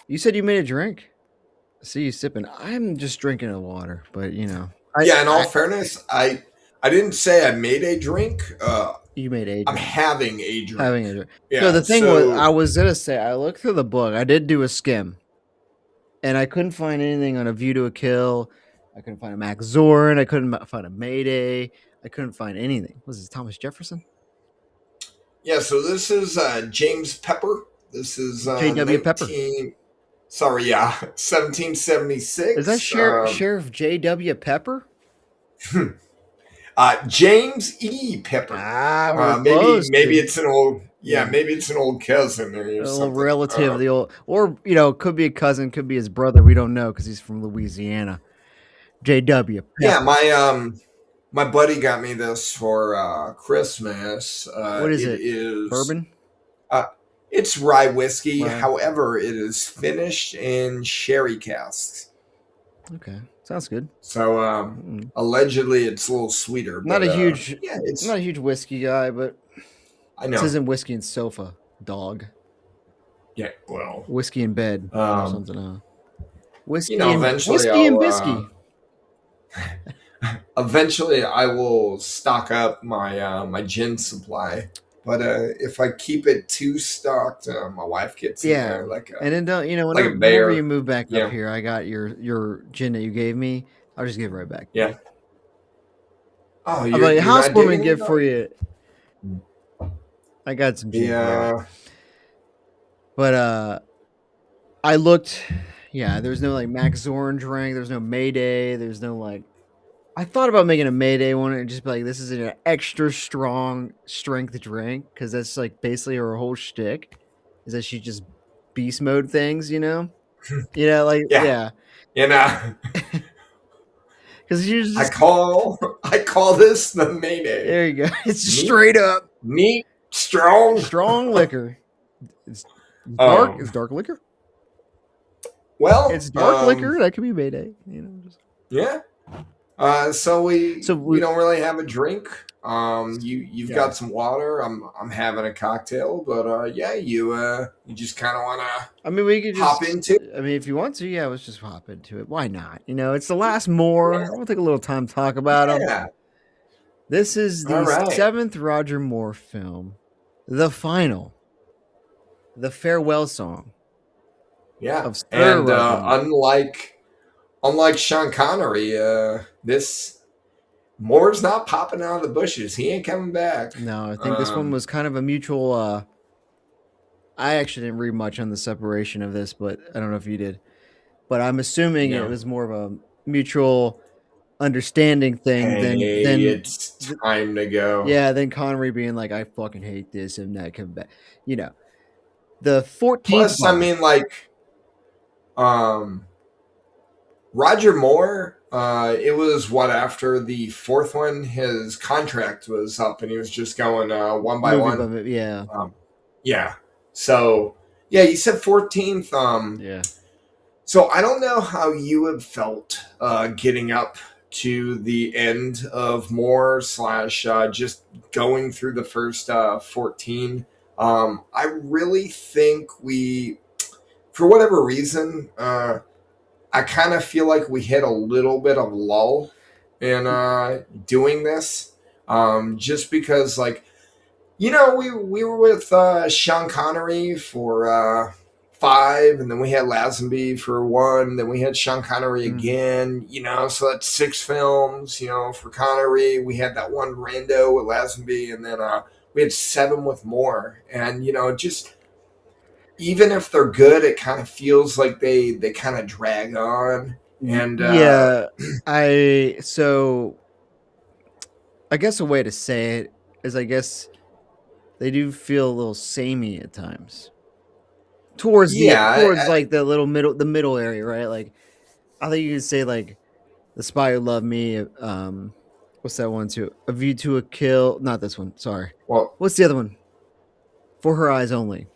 You said you made a drink. I see you sipping. I'm just drinking the water, but you know, Yeah, in all fairness, I didn't say I made a drink. you made a I'm drink. having a Having a drink. drink. No, the Yeah, thing was, I so was gonna say, I looked through the book. I did do a skim, and I couldn't find anything on A View to a Kill. I couldn't find a Max Zorn. I couldn't find a Mayday. I couldn't find anything. Was it Thomas Jefferson? yeah, so this is James Pepper. This is J.W. Pepper. 19. Sorry, yeah, Is that 1776. Sheriff J.W. Pepper? James E. Pepper. Ah, we're Maybe close. it's an old Yeah. maybe it's an old cousin or A little something. relative, the old, or could be a cousin, could be his brother. We don't know because he's from Louisiana. J.W. Yeah, Pepper. my buddy got me this for Christmas. What is It it? is Bourbon? uh, it's rye whiskey. Rye. However, it is finished in sherry casks. Okay, sounds good. So allegedly, it's a little sweeter. Not But, a huge, yeah, it's not a huge whiskey guy, but I this know. isn't whiskey and sofa, dog. Yeah, well, Whiskey in bed or um, something. Whiskey and eventually whiskey and I'll biscuit. eventually I will stock up my gin supply. But if I keep it too stocked, my wife gets in Yeah, there like and a then don't like a whenever you bear. move back up Yeah, here, I got your gin that you gave me. I'll just give it right back. yeah. Oh, I'm like, you're not housewarming digging it gift for though? you. I got some gin for you. Yeah. But I looked. Yeah, there's no like Max Zorn drink. There's no Mayday. There's no like. I thought about making a Mayday one and just be like, this is an extra strong strength drink because that's like basically her whole shtick is that she just beast mode things, like Yeah. yeah, You know, because she's I just call I call this the Mayday. there. You go. It's just Neat, straight up neat, strong. strong liquor. It's dark. Um. It's dark liquor. Well. It's dark liquor that could be Mayday. Yeah. So So we don't really have a drink. You've yeah. got some water. I'm having a cocktail, but yeah, you just kind of want to I mean, we could hop just. into. I mean, if you want to, yeah, let's just hop into it. Why not? It's the last Moor. Yeah, We'll take a little time to talk about him. yeah. This is All the right. 7th Roger Moore film, the final, the farewell song Yeah, of Sir and Roger Moore. unlike Sean Connery, this Moore's not popping out of the bushes. He ain't coming back. No, I think this one was kind of a mutual. I actually didn't read much on the separation of this, but I don't know if you did. But I'm assuming it No. was more of a mutual understanding thing than It's time to go. yeah, then Connery being like, I fucking hate this and not coming back. The 14th. Plus, I mean, like, Roger Moore. It was after the fourth one, his contract was up, and he was just going one by one. Yeah. Yeah. So yeah, you said 14th. Yeah. So I don't know how you have felt getting up to the end of Moore / just going through the first 14. I really think for whatever reason, I kind of feel like we hit a little bit of lull in doing this, just because, like, we were with Sean Connery for 5, and then we had Lazenby for 1, then we had Sean Connery again, so that's 6 films, for Connery. We had that one rando with Lazenby, and then we had 7 with Moore, and just even if they're good, it kind of feels like they kind of drag on. And yeah, I guess a way to say it is, I guess they do feel a little samey at times. Towards like the middle area, right? Like, I think you could say like The Spy Who Loved Me. What's that one too? A View to a Kill. Not this one. Sorry. well, What's the other one? For Her Eyes Only.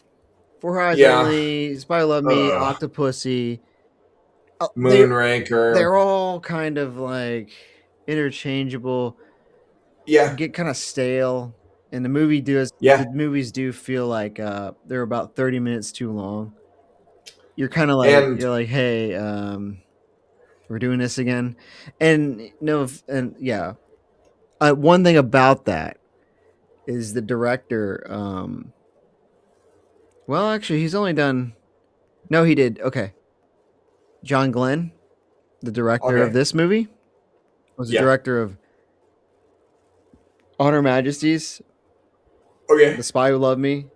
For Her Eyes Yeah. Only. Spy Who Loved Me. Octopussy. They Moonraker. they're all kind of like interchangeable, Yeah, get kind of stale, and the yeah, movies do feel like they're about 30 minutes too long. You're kind of like and you're like, hey, we're doing this again, and no, and yeah, one thing about that is the director. Well, actually, he's only done. No, he did. Okay, John Glenn, the director of okay, this movie, was the yeah, director of Honor Majesties, okay, The Spy Who Loved Me, okay,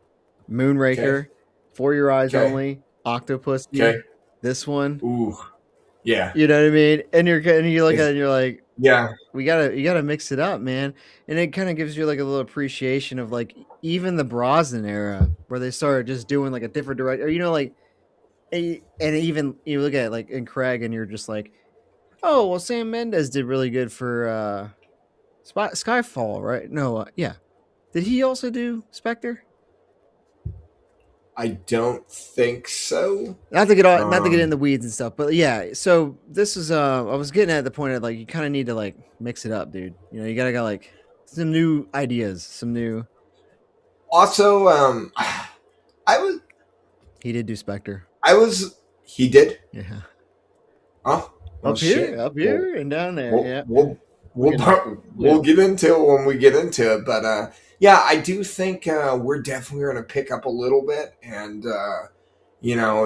Moonraker, For Your Eyes okay, Only, Octopussy, okay. this one. Ooh, yeah, You know what I mean? And you look at it it's and you're like, yeah, you gotta mix it up, man. And it kind of gives you like a little appreciation of like even the Brosnan era where they started just doing like a different direction. Or you know, like and even you look at it like in Craig and you're just like, oh well, Sam Mendes did really good for Skyfall, right? No, yeah. Did he also do Spectre? I don't think so. Not to get in Um, the weeds and stuff, but yeah. So this is I was getting at the point of like you kind of need to like mix it up, dude. You know, you gotta got like some new ideas, some new. also, I was, He did do Spectre. he did. Yeah, Oh, well, shit. up Well, here, and down there. we'll Yeah, yeah. we'll We we'll can, yeah. we'll get into it when we get into it. But yeah, I do think we're definitely going to pick up a little bit, and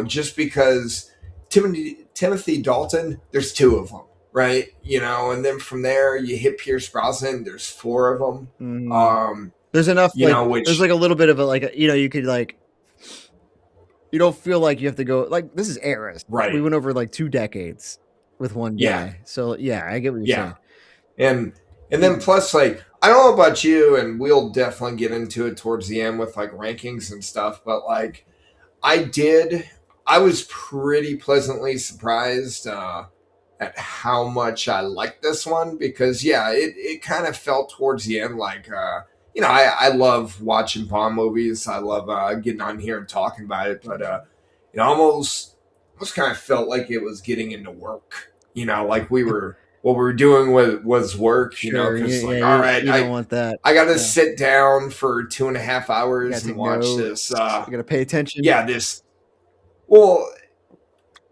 just because Timothy Dalton, there's two of them, right? And then from there you hit Pierce Brosnan. There's four of them. Mm. There's enough there's Which like a little bit of a like you could like you don't feel like you have to go like this is eras. We right, went over like 2 decades with one yeah, guy, so yeah, I get what you're yeah. saying. And then plus like I don't know about you, and we'll definitely get into it towards the end with like rankings and stuff, but like I did I was pretty pleasantly surprised at how much I liked this one because yeah, it kind of felt towards the end like I love watching Bond movies. I love getting on here and talking about it, but it almost kind of felt like it was getting into work. Like what we were doing was work. Sure, Because yeah, like all right, you don't want that. I got to Yeah, sit down for 2.5 you hours gotta and take watch this. notes. You gotta pay attention. Yeah, this. Well,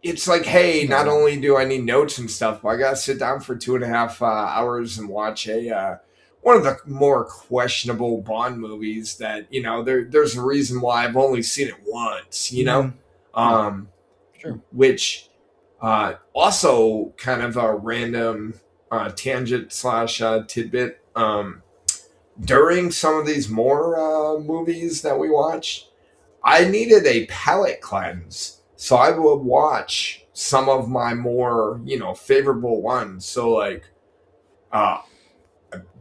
it's like, hey, not Yeah. only do I need notes and stuff, but I gotta sit down for 2.5 hours and watch a one of the more questionable Bond movies that there's a reason why I've only seen it once. Hmm. Yeah, Um, sure. which also kind of a random tangent slash tidbit. During some of these more movies that we watched, I needed a palate cleanse. So I would watch some of my more, favorable ones. So like uh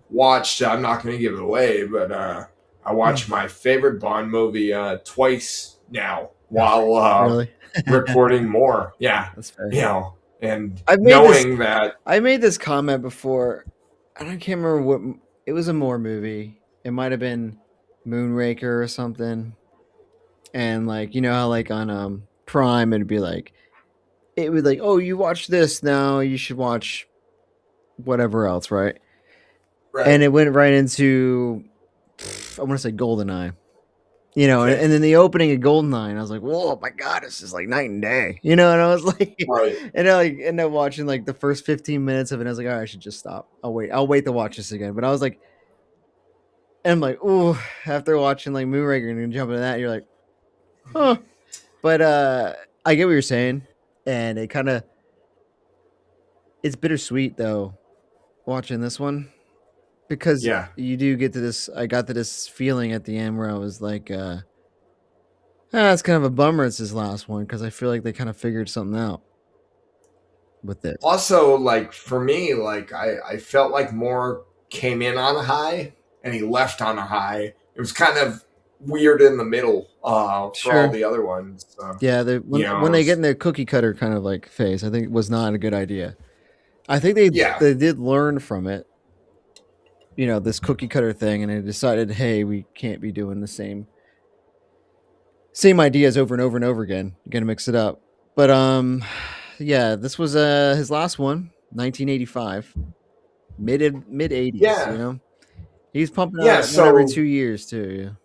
watched I'm not gonna give it away, but I Mm. watched my favorite Bond movie twice now while Really? recording more. Yeah. That's fair. And I've made this knowing that I made this comment before, and I can't remember it was a Moore movie. It might have been Moonraker or something. And like you know how like on Prime it'd be like it would like, oh, you watch this now, you should watch whatever else, right? And right. it went right into I want to say Goldeneye. You know, Okay. and then the opening of Goldeneye, and I was like, "Whoa, my god, this is like night and day." You know, and I was like, Right. and I like ended up watching like the first 15 minutes of it. And I was like, "All right, I should just stop. I'll wait to watch this again." But I was like, and I'm like, "Oh," after watching like Moonraker and then jump into that, you're like, "Huh." But I get what you're saying, and it kind of it's bittersweet though watching this one because Yeah. you do get to this. I got to this feeling at the end where I was like, it's kind of a bummer it's his last one because I feel like they kind of figured something out with this. Also, like for me, like I felt like Moore came in on a high and he left on a high. It was kind of weird in the middle for all Sure. the other ones. Yeah, It when they get was, in the cookie cutter kind of like phase, I think it was not a good idea. I think yeah, they did learn from it, you know, this cookie cutter thing, and they decided, hey, we can't be doing the same ideas over and over and over again. You got to mix it up. But Yeah, this was his last one, 1985, mid 80s. You Yeah, know, he's pumping yeah. out one every So, 2 years too.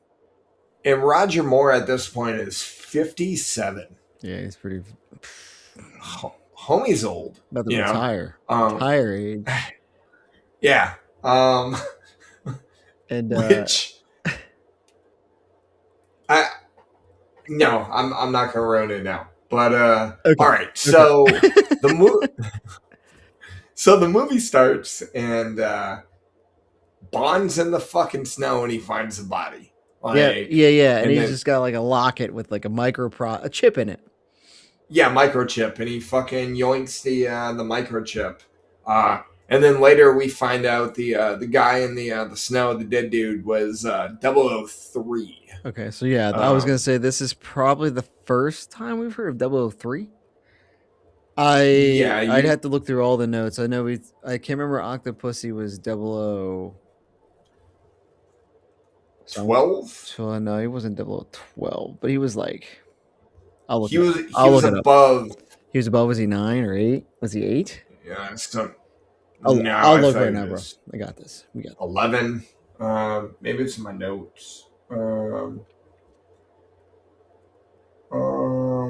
and Roger Moore at this point is 57. Yeah, yeah, he's pretty Homie's old, about to you know. retire, Um, retire age, yeah. and Which I no, I'm not gonna ruin it now. But okay, all right. okay, So the movie starts, and Bond's in the fucking snow, and he finds a body. yeah, yeah, yeah, and And he's then just got like a locket with like a chip in it. yeah, microchip, and he fucking yoinks the microchip. And then later we find out the guy in the snow, the dead dude, was 003. Okay, so yeah, I was gonna Um, say this is probably the first time we've heard of 003. yeah, I'd you have to look through all the notes. I can't remember Octopussy was 00. So 12. no, he wasn't 0012, but he was like I'll look He it up. was he I'll was look it up. above. He was above. Was he 9 or 8? Was he 8? Yeah, so no, I'll I look thought right it now, bro. was I got this. We got this. 11. Maybe it's in my notes.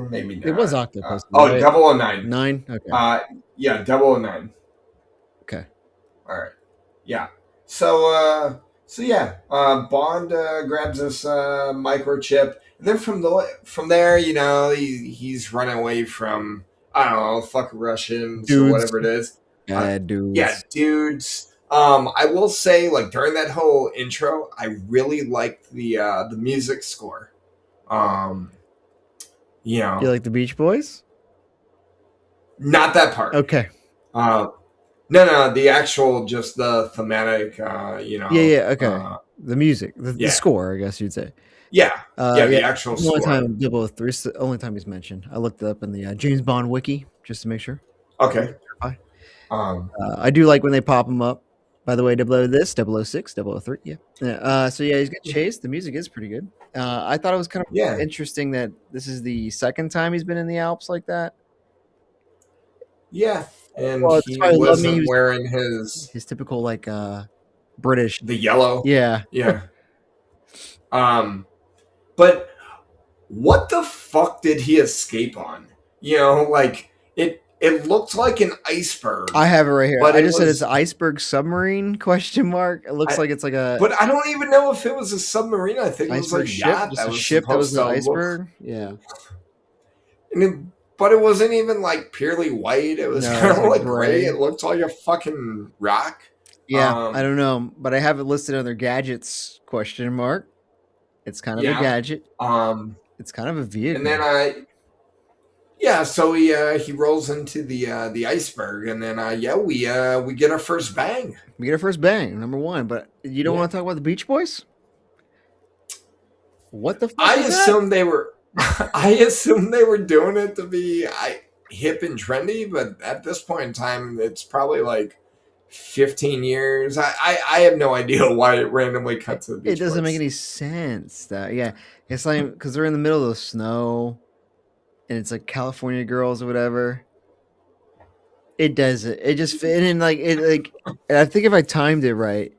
Maybe It was not. Octopussy, Oh, right? 009. 9. Okay. Uh, yeah, 009. Okay. All right. Yeah. So yeah, Bond grabs this microchip, and then from there, he's running away from, I don't know, fuck Russians or Dudes. whatever it is. Bad Yeah, dudes. dudes. I will say, like during that whole intro, I really liked the music score. Um, you You know, like the Beach Boys? not that part. Okay. Uh, no, the actual, just the thematic. Yeah, yeah, okay. Uh, The music, the yeah, score, I guess you'd say. yeah, Yeah, the actual the only score. time 003 is the only time he's mentioned. I looked it up in the James Bond wiki just to make sure. Okay. Verify. Um, I do like when they pop them up. By the way, 00 this, 006, 003, yeah. Yeah, so yeah, he's getting chased. The music is pretty good. I thought it was kind of yeah, interesting that this is the second time he's been in the Alps like that. yeah, and Well, that's he probably Love Me. He wasn't was wearing his his typical like British. the yellow. Yeah. Yeah. Um, but what the fuck did he escape on? Like it looked like an iceberg, I have it right here. but I it just said it's was. an iceberg submarine question mark. It looks I, like it's like a but I don't even know if it was a submarine. I think it was iceberg a ship, yacht just that a was ship that was supposed an to look. iceberg. Yeah. And it, but it wasn't even like purely white. It was No, kind it's of like like gray. gray. It looked like a fucking rock. Yeah, I Um, don't know, but I have it listed under gadgets question mark. It's kind of a yeah. gadget. Um, It's kind of a and then vehicle. yeah, so he rolls into the iceberg, and then we get our first bang. We get our first bang, number one. But you don't Yeah, want to talk about the Beach Boys? What the fuck I was that? assumed they were. I assumed they were doing it to be hip and trendy, but at this point in time, it's probably like 15 years. I have no idea why it randomly cut to the It Beach doesn't make Boys. any sense. That yeah, it's like because they're in the middle of the snow, and it's like California girls or whatever. It does it. It just fit in like it like. And I think if I timed it right,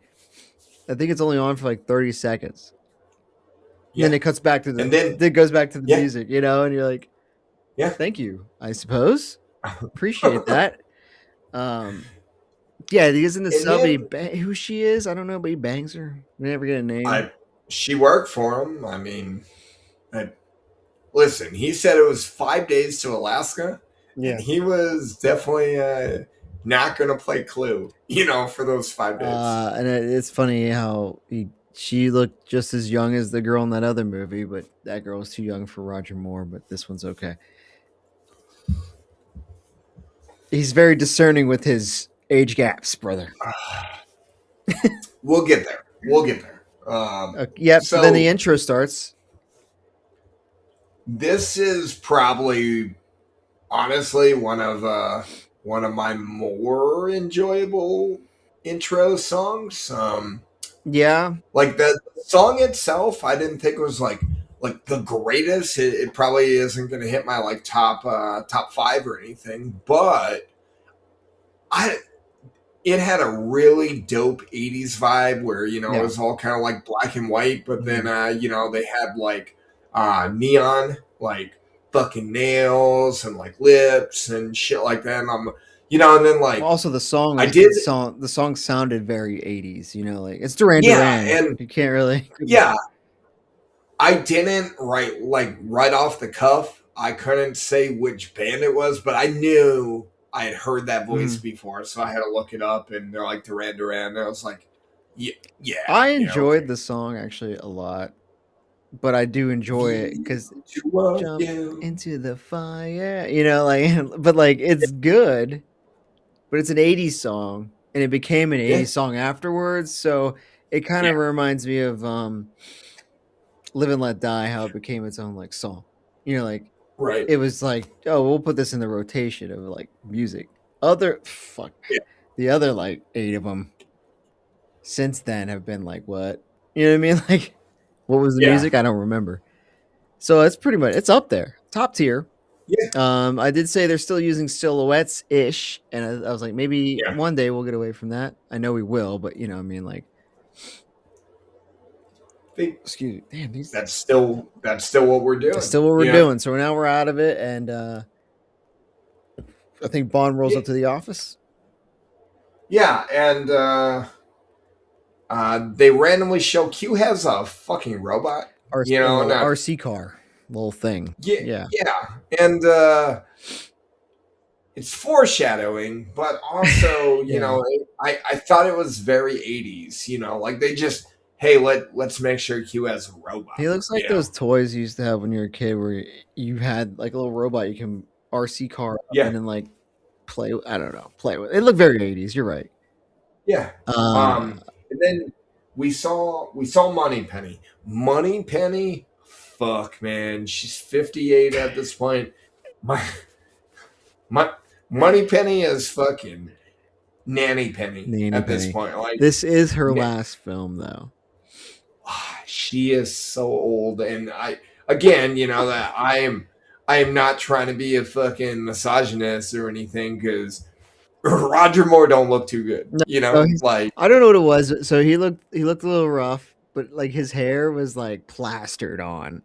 I think it's only on for like 30 seconds. Then Yeah, it cuts back to and then it goes back to the yeah, music, and you're like, yeah, thank you, I suppose. Appreciate that. Um, yeah, he is in the and sub. then Who she is, I don't know, but he bangs her. We never get a name. I she worked for him. I mean, I, listen, he said it was 5 days to Alaska, and Yeah. he was definitely not going to play Clue, for those 5 days. And it's funny how she looked just as young as the girl in that other movie, but that girl was too young for Roger Moore. But this one's okay. He's very discerning with his age gaps, brother. We'll get there. We'll get there. Yep. So then the So intro starts. this is probably, honestly, one of my more enjoyable intro songs. Yeah. Like the song itself, I didn't think it was like like the greatest. It probably isn't going to hit my like top five or anything, but I it had a really dope 80s vibe where it Yeah. was all kind of like black and white, but then Mhm. they had like neon like fucking nails and like lips and shit like that. And and then like Also, the song I was did, the song sounded very 80s, like it's Duran yeah, Duran. and You can't really. yeah, I didn't right off the cuff. I couldn't say which band it was, but I knew I had heard that voice Mhm. before, so I had to look it up. And they're like Duran Duran, and I was like, yeah, I yeah, okay. enjoyed the song actually a lot, but I do enjoy it View because to jump again. into the fire, like, but like it's good, but it's an 80s song and it became an Yeah, 80s song afterwards. So it kind yeah, of reminds me of Live and Let Die, how it became its own like song. Like right. it was like, oh, we'll put this in the rotation of like music. Other fuck Yeah, the other like eight of them since then have been like what? You know what I mean? Like what was the yeah, music? I don't remember. So it's pretty much it's up there, top tier. yeah, I did say they're still using silhouettes ish, and I was like, maybe yeah. one day we'll get away from that. I know we will, but I mean, like, I think excuse me, damn, these that's still what we're that's doing. still what we're Yeah, doing. So now we're out of it, and I think Bond rolls yeah, up to the office. yeah. And they randomly show Q has a fucking robot. RC, a little Not RC car, little thing. yeah, Yeah, yeah. And it's foreshadowing, but also, yeah. I thought it was very 80s, like they just, hey, let's make sure Q has a He robot, looks like those toys you used to have when you were a kid, where you had like a little robot you can RC car up Yeah, and then like play. I don't know, play with. It looked very 80s. You're right. yeah. Uh, And then we saw Money Penny. Money Penny, fuck man, she's 58 at this point. My my Money Penny is fucking Nanny Penny Nanny at this Penny. point. Like This is her last film, though. she is so old, and again, that I am not trying to be a fucking misogynist or anything, because Roger Moore don't look too good, No, so like I don't know what it was. So he looked a little rough, but like his hair was like plastered on.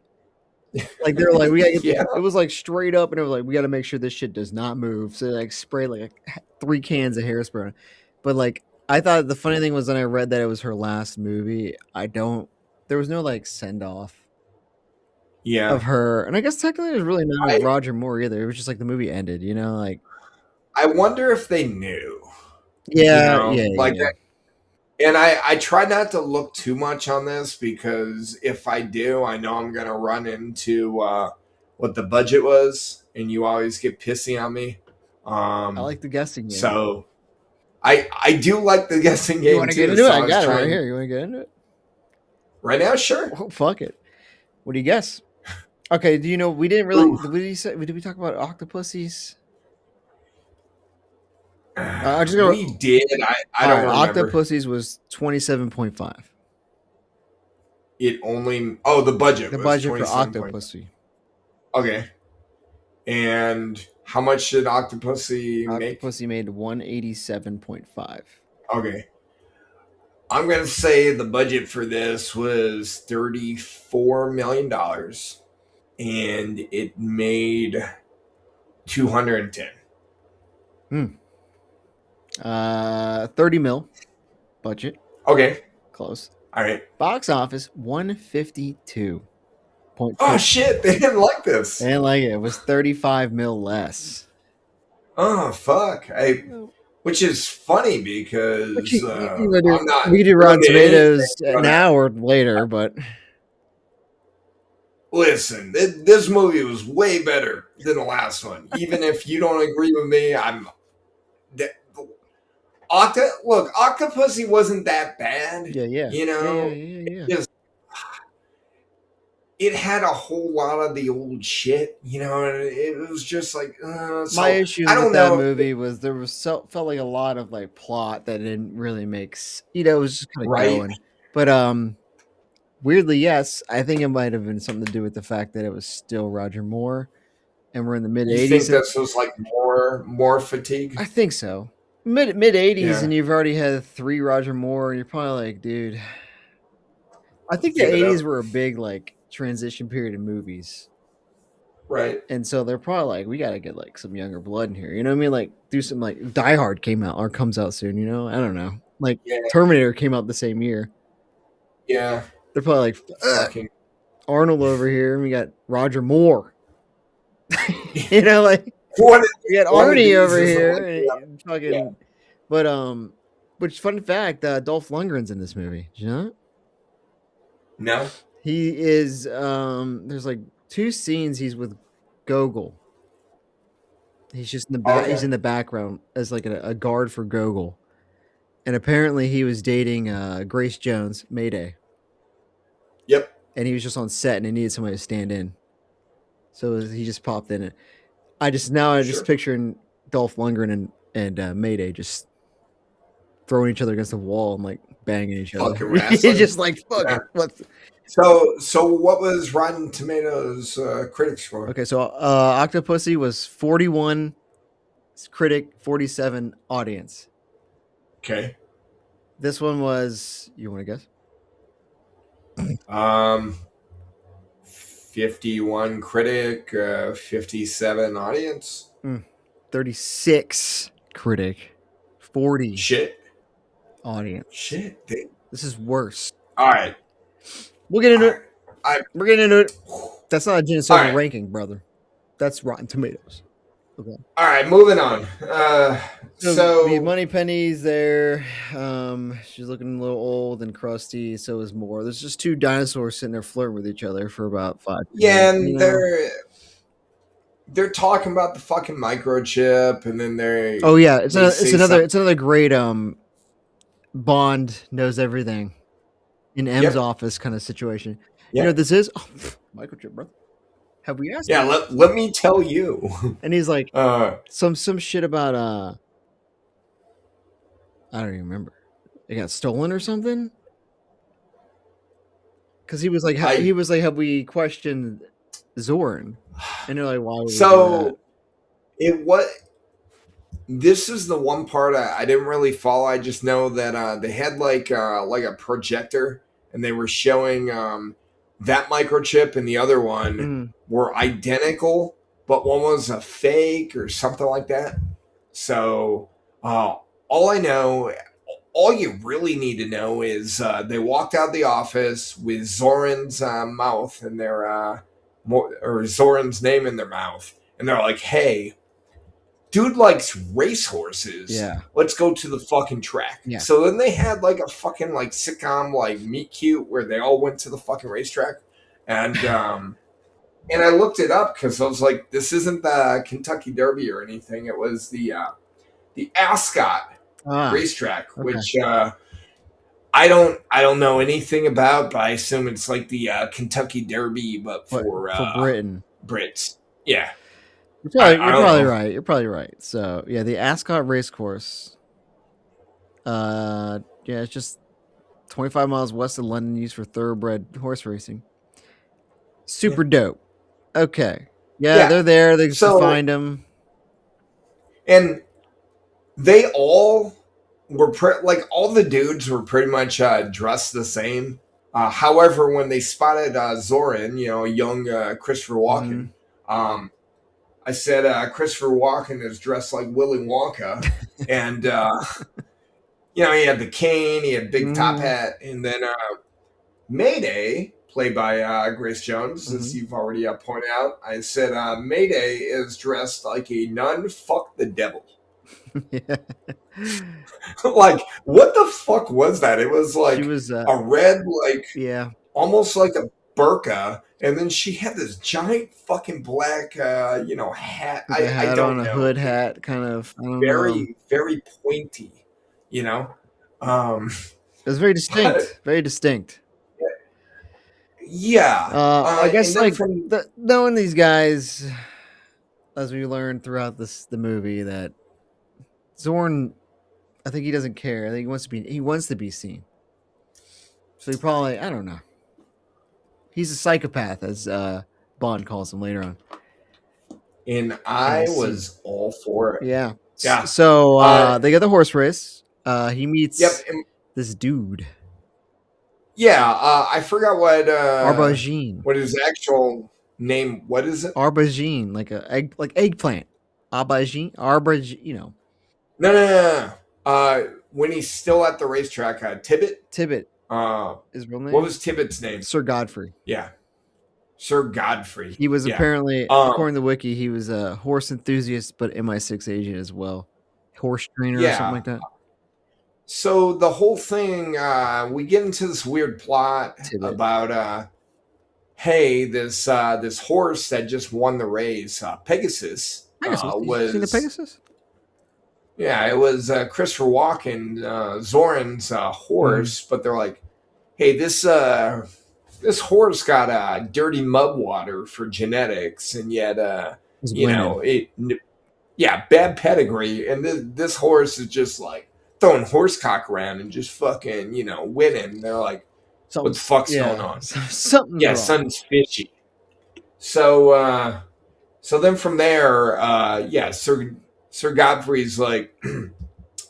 Like they were like, we gotta get yeah, it was like straight up, and it was like, we gotta make sure this shit does not move. So they like sprayed like 3 cans of hairspray on it. But like I thought the funny thing was when I read that it was her last movie, I don't there was no like send off yeah. of her. And I guess technically there's really not of I Roger Moore either. It was just like the movie ended, like I wonder if they knew, yeah, yeah, like yeah. that. And I try not to look too much on this, because if I do, I know I'm gonna run into what the budget was, and you always get pissy on me. I Um, like the guessing game. so I do like the guessing You game wanna get too. into it? So I I was got it right trying here. You wanna get into it? right now. Sure. Oh, fuck it. What do you guess? Okay, do you know we didn't really Ooh, did we talk about octopuses? I just go we did. I all right, don't remember. octopuses was 27.5. It only. Oh, the budget The was budget for 27 point. Octopussy. Okay. And how much did Octopussy make? Octopussy made 187.5. Okay. I'm going to say the budget for this was $34 million, and it made 210. Hmm. 30 mil budget. Okay. Close. All right. Box office 152.6. Oh, shit. They didn't like They this. didn't like it. It was 35 mil less. Oh, fuck. Oh, Which is funny, But because I'm not we could do Rotten doing anything Tomatoes but now or later, but listen, this movie was way better than the last one. Even if you don't agree with me, that- look, Octopussy wasn't that bad. yeah, yeah. Yeah, yeah, yeah, It yeah. just it had a whole lot of the old shit, and it was just like My so issues I with don't that know movie was there was felt like a lot of like plot that didn't really make it was just kind of right? going. But Weirdly, yes. I think it might have been something to do with the fact that it was still Roger Moore, and we're in the mid You think '80s, and this was like more fatigue? I think so. Mid '80s, Yeah, and you've already had three Roger Moore, and you're probably like, dude. I think the give it '80s up. were a big like transition period in movies, Right. and so they're probably like, we got to get like some younger blood in here. You know what I mean? Like do some like Die Hard came out or comes out soon. You know, I don't know. Like Yeah, Terminator came out the same year. yeah. They're probably like Fucking. Arnold over here, and we got Roger Moore. You know, like One, we got one of Arnie these over isn't here, like the other. and Yeah. fucking. But which fun fact, Dolph Lundgren's in this movie. Did you know that? No. He is. There's like two scenes he's with Gogol. He's just in the back. He's Okay. in the background as like a guard for Gogol, and apparently he was dating Grace Jones, Mayday, Yep. and he was just on set and he needed somebody to stand in, so he just popped in it. I just Sure. picturing Dolph Lundgren and Mayday just throwing each other against the wall and like banging each other. Fucking He's wrestling. just like fuck Yeah. it. What's So what was Rotten Tomatoes critics score? okay? So Octopussy was 41 critic, 47 audience. Okay. This one was, you want to guess? Um, 51 critic, 57 audience. 36 critic, 40 Shit. audience. Shit. This is worse. All right. We'll get All into right. it. We're getting into it. That's not a Genius All Silver right. ranking, brother. That's Rotten Tomatoes. Okay. All right. Moving on. So the So Money Penny's there. She's looking a little old and crusty. So is Moore. There's just two dinosaurs sitting there flirting with each other for about 5 minutes. yeah, You and know. they're talking about the fucking microchip, and then Oh yeah, they say something. it's another great Bond knows everything in M's Yep. office kind of situation. You know Yeah. what this is? Oh, microchip, bro. Have we asked Yeah. you? Let me tell you. And he's like uh. some shit about I don't even remember. It got stolen or something. Because I. have we questioned Zorn? And they're like, why would we do that? So it was. This is the one part I didn't really follow. I just know that they had like a projector, and they were showing that microchip and the other one Mm. were identical, but one was a fake or something like that. So all I know, all you really need to know is they walked out of the office with Zoran's mouth in their or Zoran's name in their mouth, and they're like, "Hey, dude likes racehorses. Yeah. Let's go to the fucking track." Yeah. So then they had like a fucking like sitcom like Meet Cute where they all went to the fucking racetrack, and I looked it up because I was like, this isn't the Kentucky Derby or anything. It was the Ascot Ah, racetrack, okay. which I don't know anything about, but I assume it's like the Kentucky Derby, but for Britain. Brits. Yeah. You're probably, I don't know. right. You're probably right. So yeah, the Ascot Racecourse. Yeah, it's just 25 miles west of London, used for thoroughbred horse racing. Super dope. Okay. Yeah, Yeah. they're there. They just So- find them. And they all were like all the dudes were pretty much dressed the same. However, when they spotted Zoran, young Christopher Walken, I said Christopher Walken is dressed like Willy Wonka, and he had the cane, he had big top hat, and then Mayday, played by Grace Jones, as you've already pointed out. I said Mayday is dressed like a nun. Fuck the devil. Yeah. Like, what the fuck was that? It was like She was a red, like, yeah, almost like a burqa, and then she had this giant fucking black, hat. with a hat I don't on, know. a hood hat, kind of. I don't know. Very, very pointy. It was very distinct. Very distinct. Yeah. I guess and then like knowing these guys, as we learned throughout the movie, that Zorn, I think he doesn't care. I think he wants to be seen. So he probably, I don't know. He's a psychopath, as Bond calls him later on. And In I this scene. was all for it. Yeah. Yeah. So Uh, they got the horse race. He yep. meets And this dude, yeah. I forgot Arbogine. what his actual name. What is it? Aubergine, like a egg, like eggplant. Aubergine. No, no, no, no. When he's still at the racetrack, Tibbet. Tibbet, Uh, his real what name, was Tibbet's name? Sir Godfrey. Yeah, Sir Godfrey. He was Yeah. apparently, Um, according to the wiki, he was a horse enthusiast, but MI6 agent as well, horse trainer or something yeah. like that. So the whole thing, we get into this weird plot Tibbet, about, hey, this horse that just won the race, Pegasus, Pegasus. You seen the was Pegasus? yeah, it was Christopher Walken, Zoran's Mm-hmm. horse, but they're like, hey, this horse got dirty mud water for genetics, and yet, He's you winning. know, yeah, bad pedigree, and this horse is just like throwing horsecock around and just fucking, winning. They're like, what the Something's fuck's going yeah, on? something's Yeah, wrong. something's fishy. So, so then from there, yeah, Sir Godfrey's like,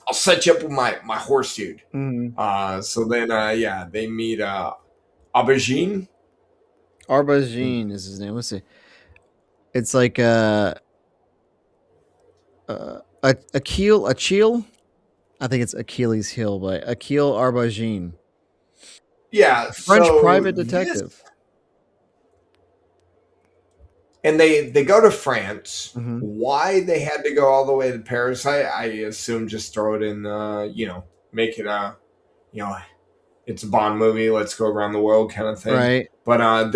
I'll set you up with my horse dude. Mm-hmm. So then, yeah, they meet Aubergine. Arbogine is his name. Let's see. It's like Achille. I think it's Achilles' heel, but Achille Arbogine, Yeah, French so private this, detective. and they go to France. Mm-hmm. Why they had to go all the way to Paris? I assume just throw it in, make it you know, it's a Bond movie. Let's go around the world kind of thing. Right. But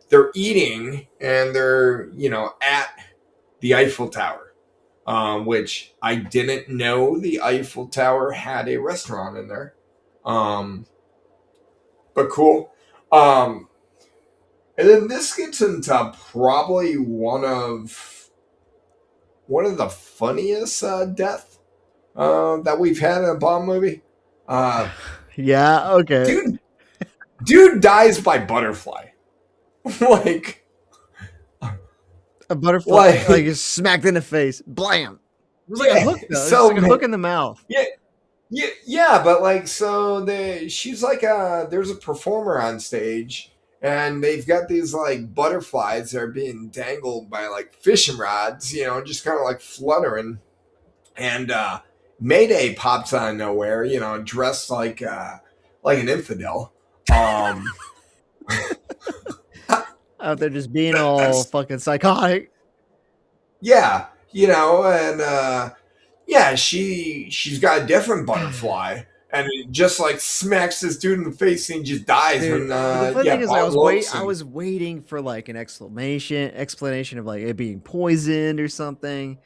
they're eating and they're at the Eiffel Tower, which I didn't know the Eiffel Tower had a restaurant in there. Um, but cool. And then this gets into probably one of the funniest death that we've had in a Bond movie. Uh, Yeah. Okay. dude, dude dies by butterfly. like, A butterfly, like like, is smacked in the face. Blam. It was like a yeah. hook though. It was just So like a hook in the mouth. yeah, yeah, yeah. But like, so she's like there's a performer on stage. And they've got these like butterflies that are being dangled by like fishing rods, just kind of like fluttering. And Mayday pops out of nowhere, dressed like an infidel. Um, Out there just being all that's fucking psychotic. yeah, and yeah, she's got a different butterfly, and it just like smacks this dude in the face, and he just dies Dude, when but the funny yeah, thing is, Bond looks I and was waiting for like an explanation of like it being poisoned or something.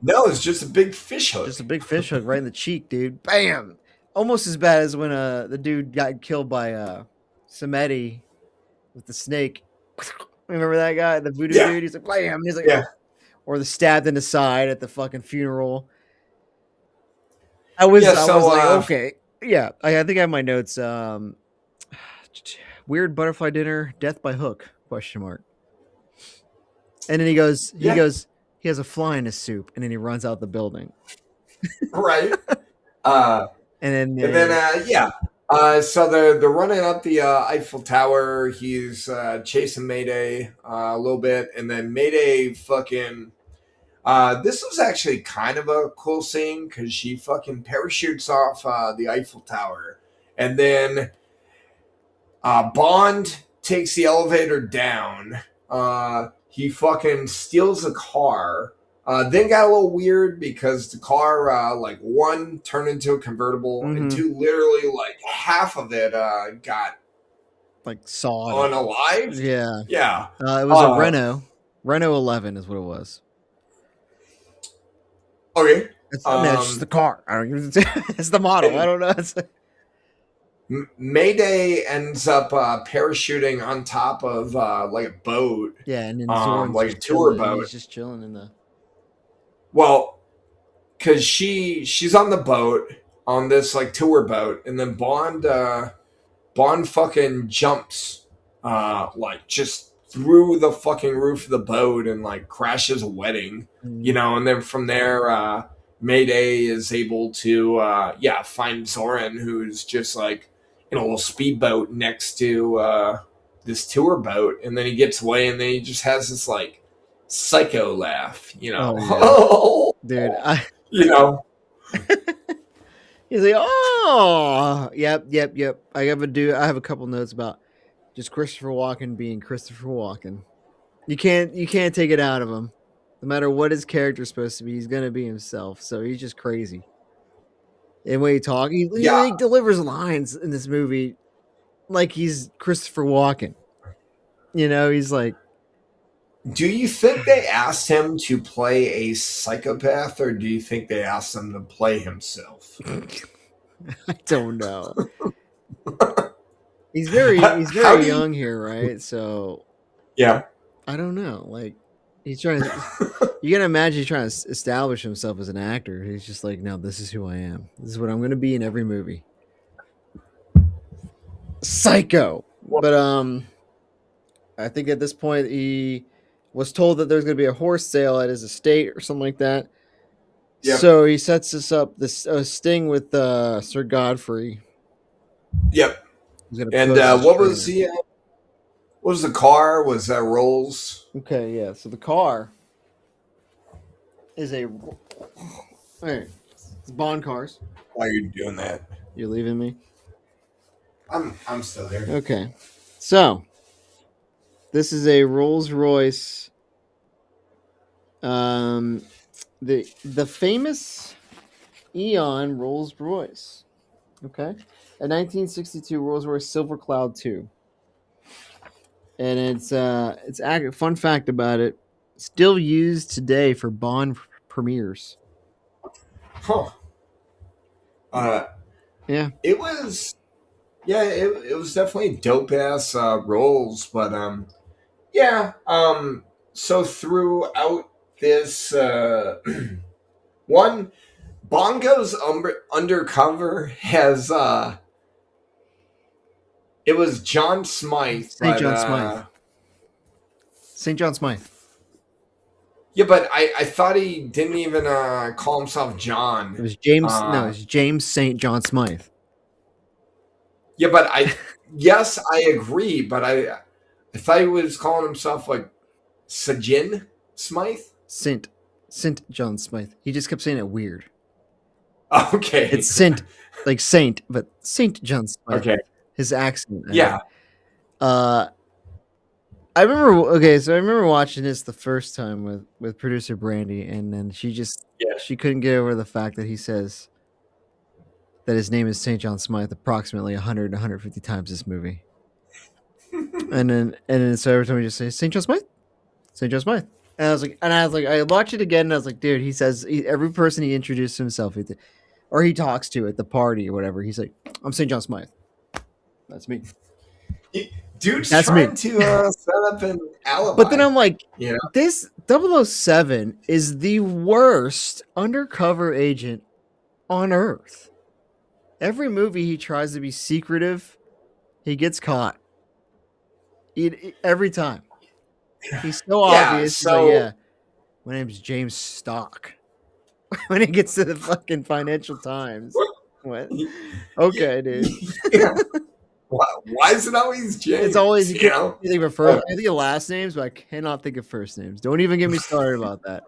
no, it's just a big fish Just a hook. big fish hook right in the cheek, dude. Bam! Almost as bad as when the dude got killed by Samedi with the snake. Remember that guy, the voodoo Yeah, dude? He's like, blam! He's like, yeah, or the stabbed in the side at the fucking funeral. yeah. I was So like, okay, yeah. I think I have my notes. Weird butterfly dinner, death by hook? Question mark. And then yeah, he has a fly in his soup, and then he runs out the building. right. Uh, And then And then, yeah. So they're running up the Eiffel Tower. He's chasing Mayday a little bit, and then Mayday fucking. This was actually kind of a cool scene because she fucking parachutes off the Eiffel Tower, and then Bond takes the elevator down. He fucking steals a car. Then got a little weird because the car, like one turned into a convertible, and mm-hmm, two, literally like half of it got like sawed. unalived. Yeah. Yeah. It was a Renault 11 is what it was. Okay. I mean, it's just the car. I don't. It's the model. I don't know. It's Mayday ends up parachuting on top of like a boat, yeah, and then Zorn's like a just tour chilling. boat. He's just chilling in the. Well, because she's on the boat on this like tour boat, and then Bond fucking jumps like just through the fucking roof of the boat and like crashes a wedding, Mm. and then from there, Mayday is able to, find Zoran, who's just like in a little speedboat next to this tour boat, and then he gets away, and then he just has this like psycho laugh, Oh yeah, dude. I you know, He's like, oh, yep, yep, yep. I have a couple notes about just Christopher Walken being Christopher Walken. You can't take it out of him. No matter what his character's supposed to be, he's gonna be himself. So he's just crazy. And when he talks, yeah. he delivers lines in this movie like he's Christopher Walken. He's like, Do you think they asked him to play a psychopath, or do you think they asked him to play himself? I don't know. He's how, he's how very do you? young here, right? So Yeah. I don't know. Like he's trying to. You gotta imagine he's trying to establish himself as an actor. He's just like, no, this is who I am. This is what I'm gonna be in every movie. Psycho. Well, But I think at this point he was told that there's gonna be a horse sale at his estate or something like that. yep. So he sets this up, this sting with Sir Godfrey. Yep. He's gonna And pose as a what was trainer. the what was the car? Was that Rolls? Okay, yeah. So the car is a. Hey, it's Bond cars. Why are you doing that? You're leaving me. I'm still here. Okay, so this is a Rolls Royce. Um, the famous Eon Rolls Royce. Okay, a 1962 Rolls Royce Silver Cloud 2, and fun fact about it, still used today for Bond premieres. Huh. Uh, Yeah. it was it was definitely dope ass Rolls, but yeah. So throughout this one, Bongo's undercover has it was John Smythe, St. but John Smythe. St. John Smythe. yeah, but I thought he didn't even call himself It John. was James. No, it Uh, was James St. John Smythe. yeah, but yes, I agree, but I thought he was calling himself like Sajin Smythe. Saint John Smythe. He just kept saying it weird. Okay, It's Saint, like Saint, but Saint John Smythe. okay, His accent. yeah, Uh, I remember. Okay, so I remember watching this the first time with producer Brandy, and then yeah. she couldn't get over the fact that he says that his name is Saint John Smythe approximately 100 150 times this movie. And then so every time we just say Saint John Smythe, Saint John Smythe. And I watched it again, and I was like, dude, every person he introduced himself, or he talks to at the party or whatever, he's like, I'm St. John Smythe. That's me. Dude's That's me. trying to set up an alibi. But then I'm like, you know, this 007 is the worst undercover agent on earth. Every movie he tries to be secretive, he gets caught. Every time. He's so yeah. obvious. He's So like, yeah, my name's James Stock. When he gets to the fucking Financial Times. What? Okay, dude. yeah. Why is it always James? It's always you know. think of first. I think of last names, but I cannot think of first names. Don't even get me started about that.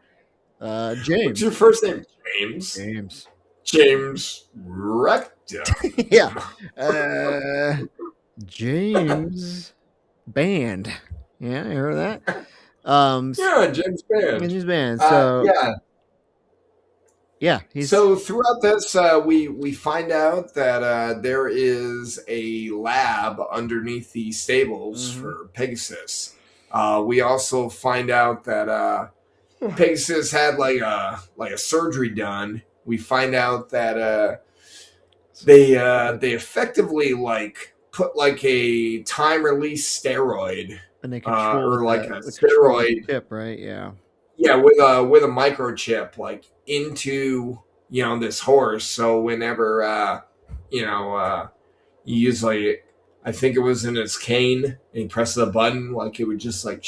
What's James. your first name? James. James. James Rector. Yeah. James Band. Yeah, I heard that. Yeah, James Band. James Band. So Yeah. yeah, he's So throughout this, we find out that there is a lab underneath the stables Mhm. for Pegasus. We also find out that Pegasus had like a surgery done. We find out that they effectively like put like a time release steroid and they control or like a the control steroid, chip, right? Yeah. yeah, with a microchip like into this horse. So whenever you use like I think it was in his cane, and he presses a button, like it would just like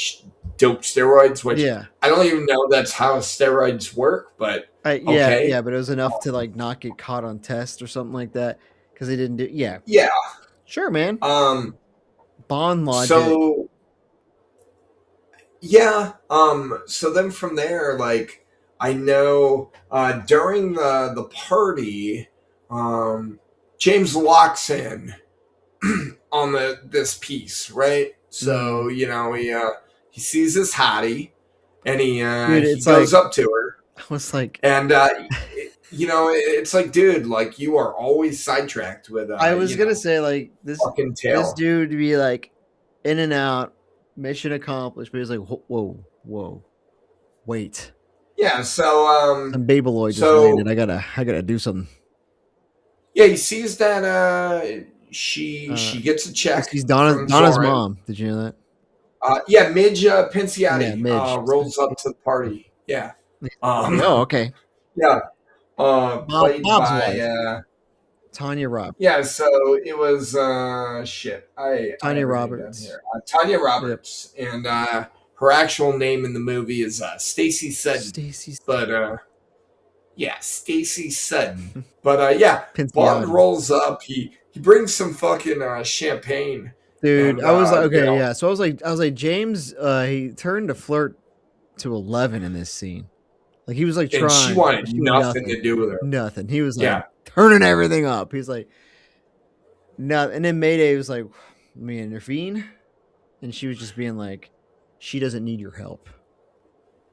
dope steroids, which Yeah. I don't even know that's how steroids work, but Yeah, okay. yeah, but it was enough to like not get caught on test or something like that because they didn't do. Yeah, Yeah. sure, man. Um. Bond logic. So yeah. So then from there, like I know during the party, um, James locks in on this piece, right? Mm. So he sees this hottie, and Dude, he it's like goes up to her, I was like, and it's like, dude, like you are always sidetracked with I was gonna say like fucking this tail. dude to be like in and out, mission accomplished. But he was like, whoa, whoa, wait, Yeah. So some Babeloid just landed. so I gotta do something. yeah, he sees that she gets a check He's from Donna's Zoran. mom. Did you know that? Yeah, Midge Yeah, Pinciotti Midge. rolls up to the party. Yeah. Like, oh, okay. Yeah. Played Bob's by wife, Tanya Rob. yeah, so it was shit. I Tanya have her name down Roberts. here. Tanya Yep. Roberts, and her actual name in the movie is Stacy Sudden. Stacy But yeah, Stacy Sudden. But yeah, Bond Pinciotti. rolls up. He brings some fucking champagne, Dude, and I was like, okay, yeah. So I was like, James, he turned to flirt to 11 in this scene. Like he was like and she trying, wanted but she was nothing nothing, to do with her. nothing. He was like Yeah, turning everything up. He's like, no. And then Mayday was like, let me intervene, and she was just being like, she doesn't need your help.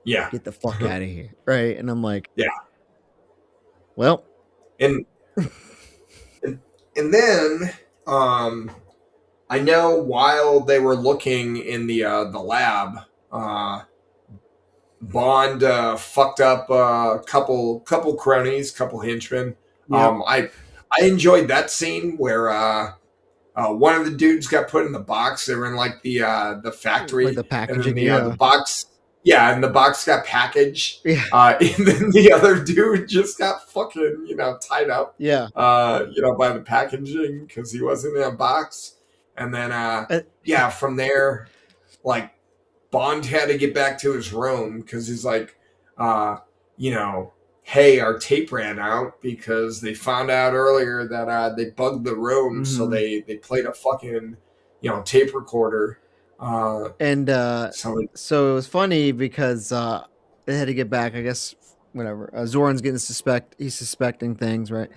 yeah, Get the fuck out of here, right? And I'm like, yeah, well, and and, and then I know while they were looking in the lab, Bond fucked up a couple cronies, couple henchmen. yep, I enjoyed that scene where one of the dudes got put in the box. They were in like the like factory, the and then packaging, the yeah, box, yeah, and the box got packaged. yeah, And then the other dude just got fucking tied up, yeah. by the packaging because he wasn't in a box. And then Uh, yeah, from there, like Bond had to get back to his room because he's like, uh, you know, hey, our tape ran out because they found out earlier that they bugged the room, so mhm. they played a fucking tape recorder. And So so it was funny because they had to get back. I guess whatever. Zoran's getting he's suspecting things, right?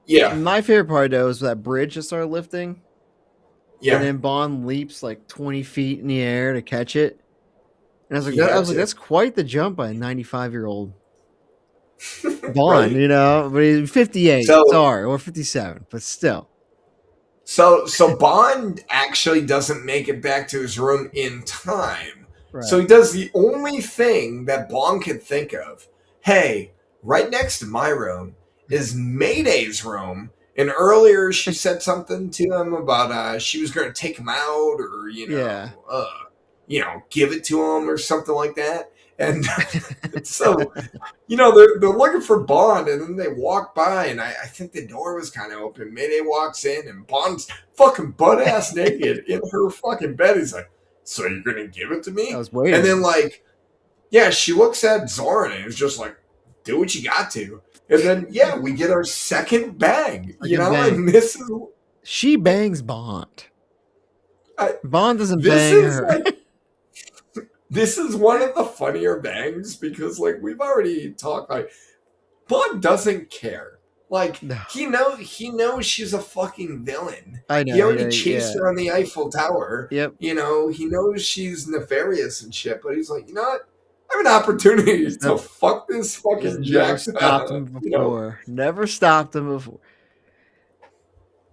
yeah, My favorite part though is that bridge that started lifting, and yeah, then Bond leaps like 20 feet in the air to catch it. And he I had was like, to, that's quite the jump by a 95-year-old Bond, right? but he's 58, So sorry, or 57, but still, so Bond actually doesn't make it back to his room in time. So right? he does the only thing that Bond could think of. Hey, right next to my room is Mayday's room. And earlier she said something to him about she was going to take him out, or Yeah, give it to him or something like that. And so they're looking for Bond, and then they walk by, and I think the door was kind of open. Mayday walks in, and Bond's fucking butt ass naked in her fucking bed. He's like, "So you're gonna give it to I me?" was And waiting. then like, yeah, she looks at Zoran, and it's just like, "Do what you got to." And then yeah, we get our second bang, Second bang. and this is She bangs Bond. I, Bond doesn't this bang is her. like this is one of the funnier bangs because like we've already talked like Bond doesn't care. Like No, he knows she's a fucking villain. I He know. already Yeah. chased her on the Eiffel Tower. Yep. He knows she's nefarious and shit, but he's like, you know what? I have an opportunity There's no to fuck this Just fucking never Jack. stopped him before. Never stopped him before.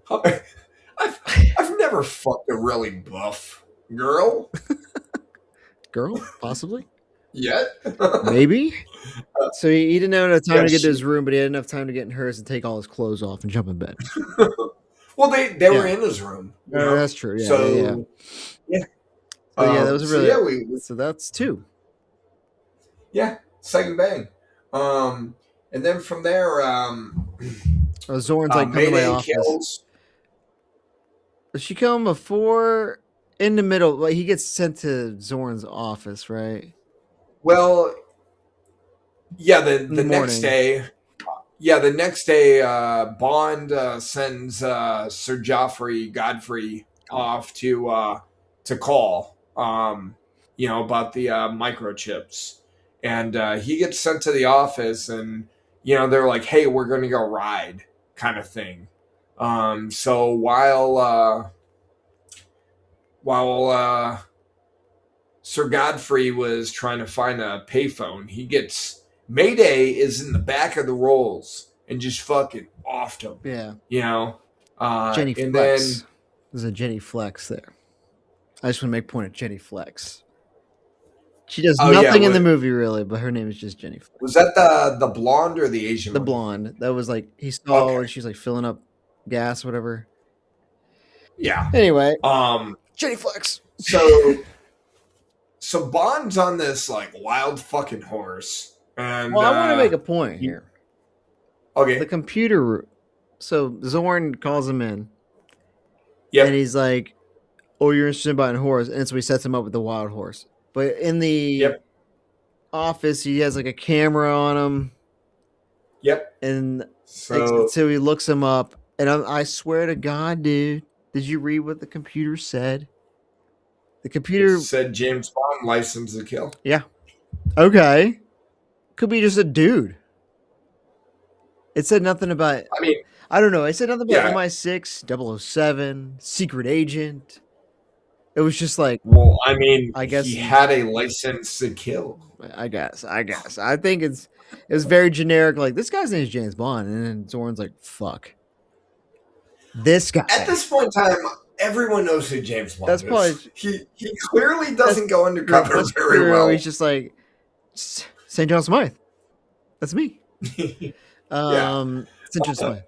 I've I've never fucked a really buff girl Girl, possibly. yet. Maybe. So he didn't have enough time Yeah, to get to she. his room, but he had enough time to get in hers and take all his clothes off and jump in bed. Well, they were Yeah. in his room, you know. That's true. Yeah, yeah, yeah. So yeah, So yeah, that was a so really yeah, we so that's two. yeah, second bang. And then from there, Zoran's like, come to my Mayday office. kills. Does she come before? In the middle, like he gets sent to Zorn's office, right? Well, yeah, In the the next morning. day, yeah, the next day, Bond sends Sir Joffrey Godfrey off to call, about the microchips, and he gets sent to the office, and they're like, "Hey, we're going to go ride," kind of thing. So while Sir Godfrey was trying to find a payphone, he gets Mayday is in the back of the rolls and just fucking offed him, Yeah. you know. Jenny And Flex. then There's a Jenny Flex there. I just want to make point of Jenny Flex. She does oh yeah, nothing in the movie really, but her name is just Jenny was Flex. that the blonde or the Asian The one? blonde that was like he saw Okay, when she's like filling up gas, whatever. yeah. Anyway, Um, Jenny Flex. so so Bond's on this like wild fucking horse, and Well, I want to make a point he, here. The okay, computer. So Zorn calls him in, and yep, he's like, "Oh, you're interested in buying a horse," and so he sets him up with the wild horse. But in the yep, office, he has like a camera on him, yep. and So so he looks him up. And I swear to God, dude, did you read what the computer said? The it computer, said James Bond, License to Kill. yeah, okay, could be just a dude. It said nothing about. I mean, I don't know. It said nothing about yeah. MI6, 007, secret agent. It was just like, Well, I mean, I he guess, had a license to kill. I think it was very generic. Like this guy's name is James Bond, and then Zorn's like, fuck this At guy. this point in time, everyone knows who James That's Bond probably is. He clearly that's doesn't go undercover that's very true. He's well. just like St. John Smythe. That's me. Yeah, St. John Smythe.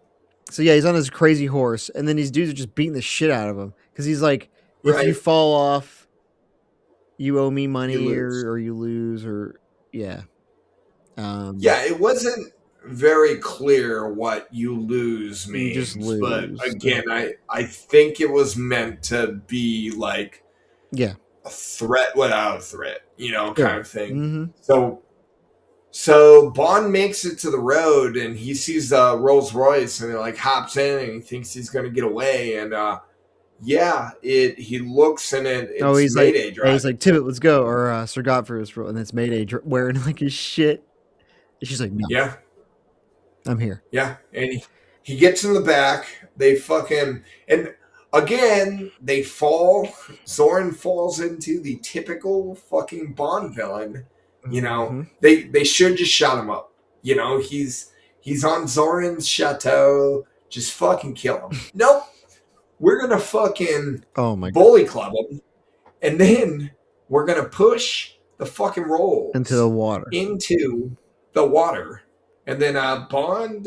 So yeah, he's on this crazy horse, and then these dudes are just beating the shit out of him because he's like, if you right. fall off, you owe me You money, lose. or you lose, or yeah. Yeah, it wasn't very clear what you lose You just means, but lose. again, I think it was meant to be like Yeah. a threat without a threat, kind Sure. of thing. Mm-hmm. So Bond makes it to the road and he sees the Rolls Royce and he like hops in and he thinks he's gonna get away and yeah, he looks and Oh, it's Mayday he's driving. like, Tibbet, let's go, or Sir Godfrey was, and it's Mayday wearing like his shit. And she's like, no, Yeah, I'm here. yeah, and he gets in the back. They fucking and again they fall. Zorn falls into the typical fucking Bond villain. Mm-hmm. They should just shut him up. He's on Zoran's chateau. Just fucking kill him. Nope. We're gonna fucking Oh my god, bully club him, and then we're gonna push the fucking into the rolls water, into the water, and then Bond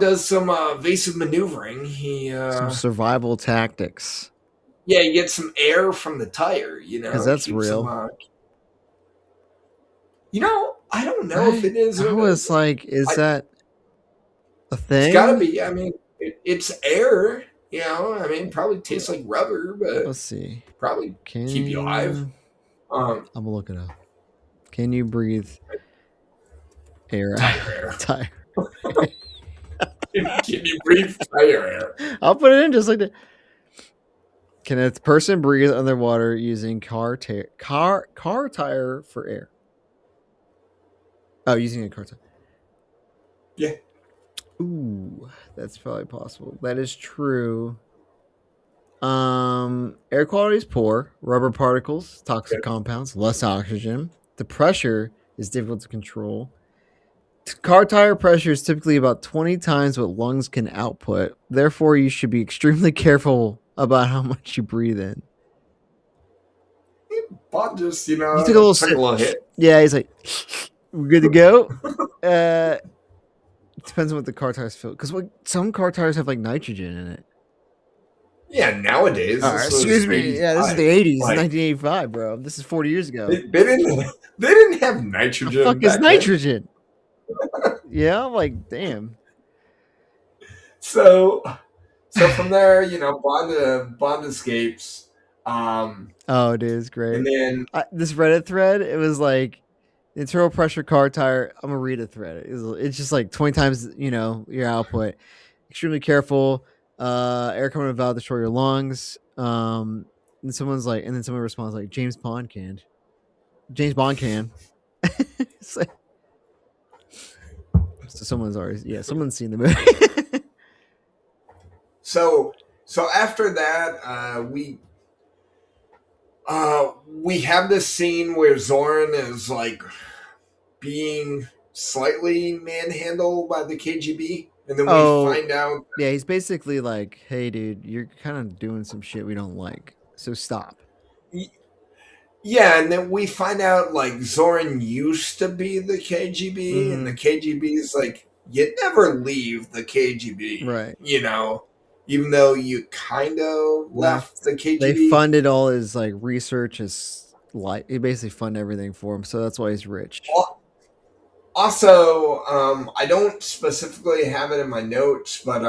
does some evasive maneuvering. some survival tactics, He gets some air from the tire. because that's Keeps some. real. I don't know if it is I or was like, is I, that a it's got to thing? be. I mean, it's air. I mean, probably tastes like rubber, but Let's see. probably Can keep you alive. you? Um, I'm gonna look it up. Can you breathe air out? tire air. Tire. Can you breathe tire air? I'll put it in just like that. Can a person breathe underwater using car tire for air? Oh, using a car tire. Yeah. Ooh, that's probably possible. That is true. Air quality is poor. Rubber particles, toxic compounds, less oxygen. The pressure is difficult to control. Car tire pressure is typically about 20 times what lungs can output. Therefore, you should be extremely careful about how much you breathe in. Bond just, He took a little took a sip. little hit. Yeah, he's like, we're good to go. It depends on what the car tires fill. Because some car tires have like nitrogen in it. Yeah, nowadays, All right, this was excuse me. Yeah, this is 85. the 80s, Like, 1985, bro. This is 40 years ago. they didn't have The nitrogen fuck is back then. nitrogen? Yeah, I'm like, damn. So So from there, Bond escapes, um, Oh, dude, it's great. and then This Reddit thread, it was like internal pressure car tire. I'm gonna read a thread. It's just like 20 times, your output. Extremely careful. Air coming out of valve destroy your lungs. And then someone responds like James Bond can. James Bond can. It's like, so someone's seen the movie. so after that, we have this scene where Zoran is like being slightly manhandled by the KGB, and then we Oh, find out. yeah, he's basically like, hey, dude, you're kind of doing some shit we don't like. So stop. Yeah, and then we find out like Zoran used to be the KGB, and the Mm-hmm. KGB is like, you never leave the KGB, Right. even though you kind of Nah, left the they KGB. funded all his like research, his like he basically funded everything for him, so that's why he's rich. Also, I don't specifically have it in my notes, but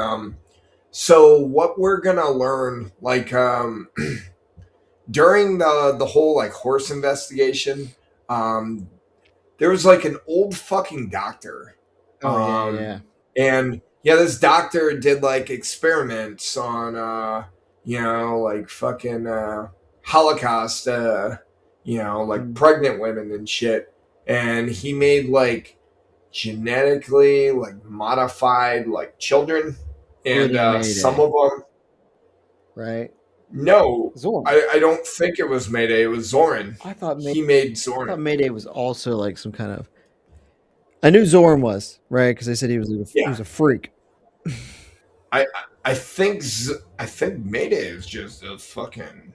so what we're gonna learn, like, during the whole like horse investigation, um, there was like an old fucking doctor, Oh yeah, yeah. and yeah, this doctor did like experiments on like fucking Holocaust, like Mm. pregnant women and shit, and he made like genetically like modified like children, and Including some Mayday, of them. right? No, Zorn. I don't think it was Mayday. It was Zoran. I thought May He made I thought Zoran. Mayday was also like some kind of. I knew Zorn was right because they said he Yeah, was a freak. I I think Mayday is just a fucking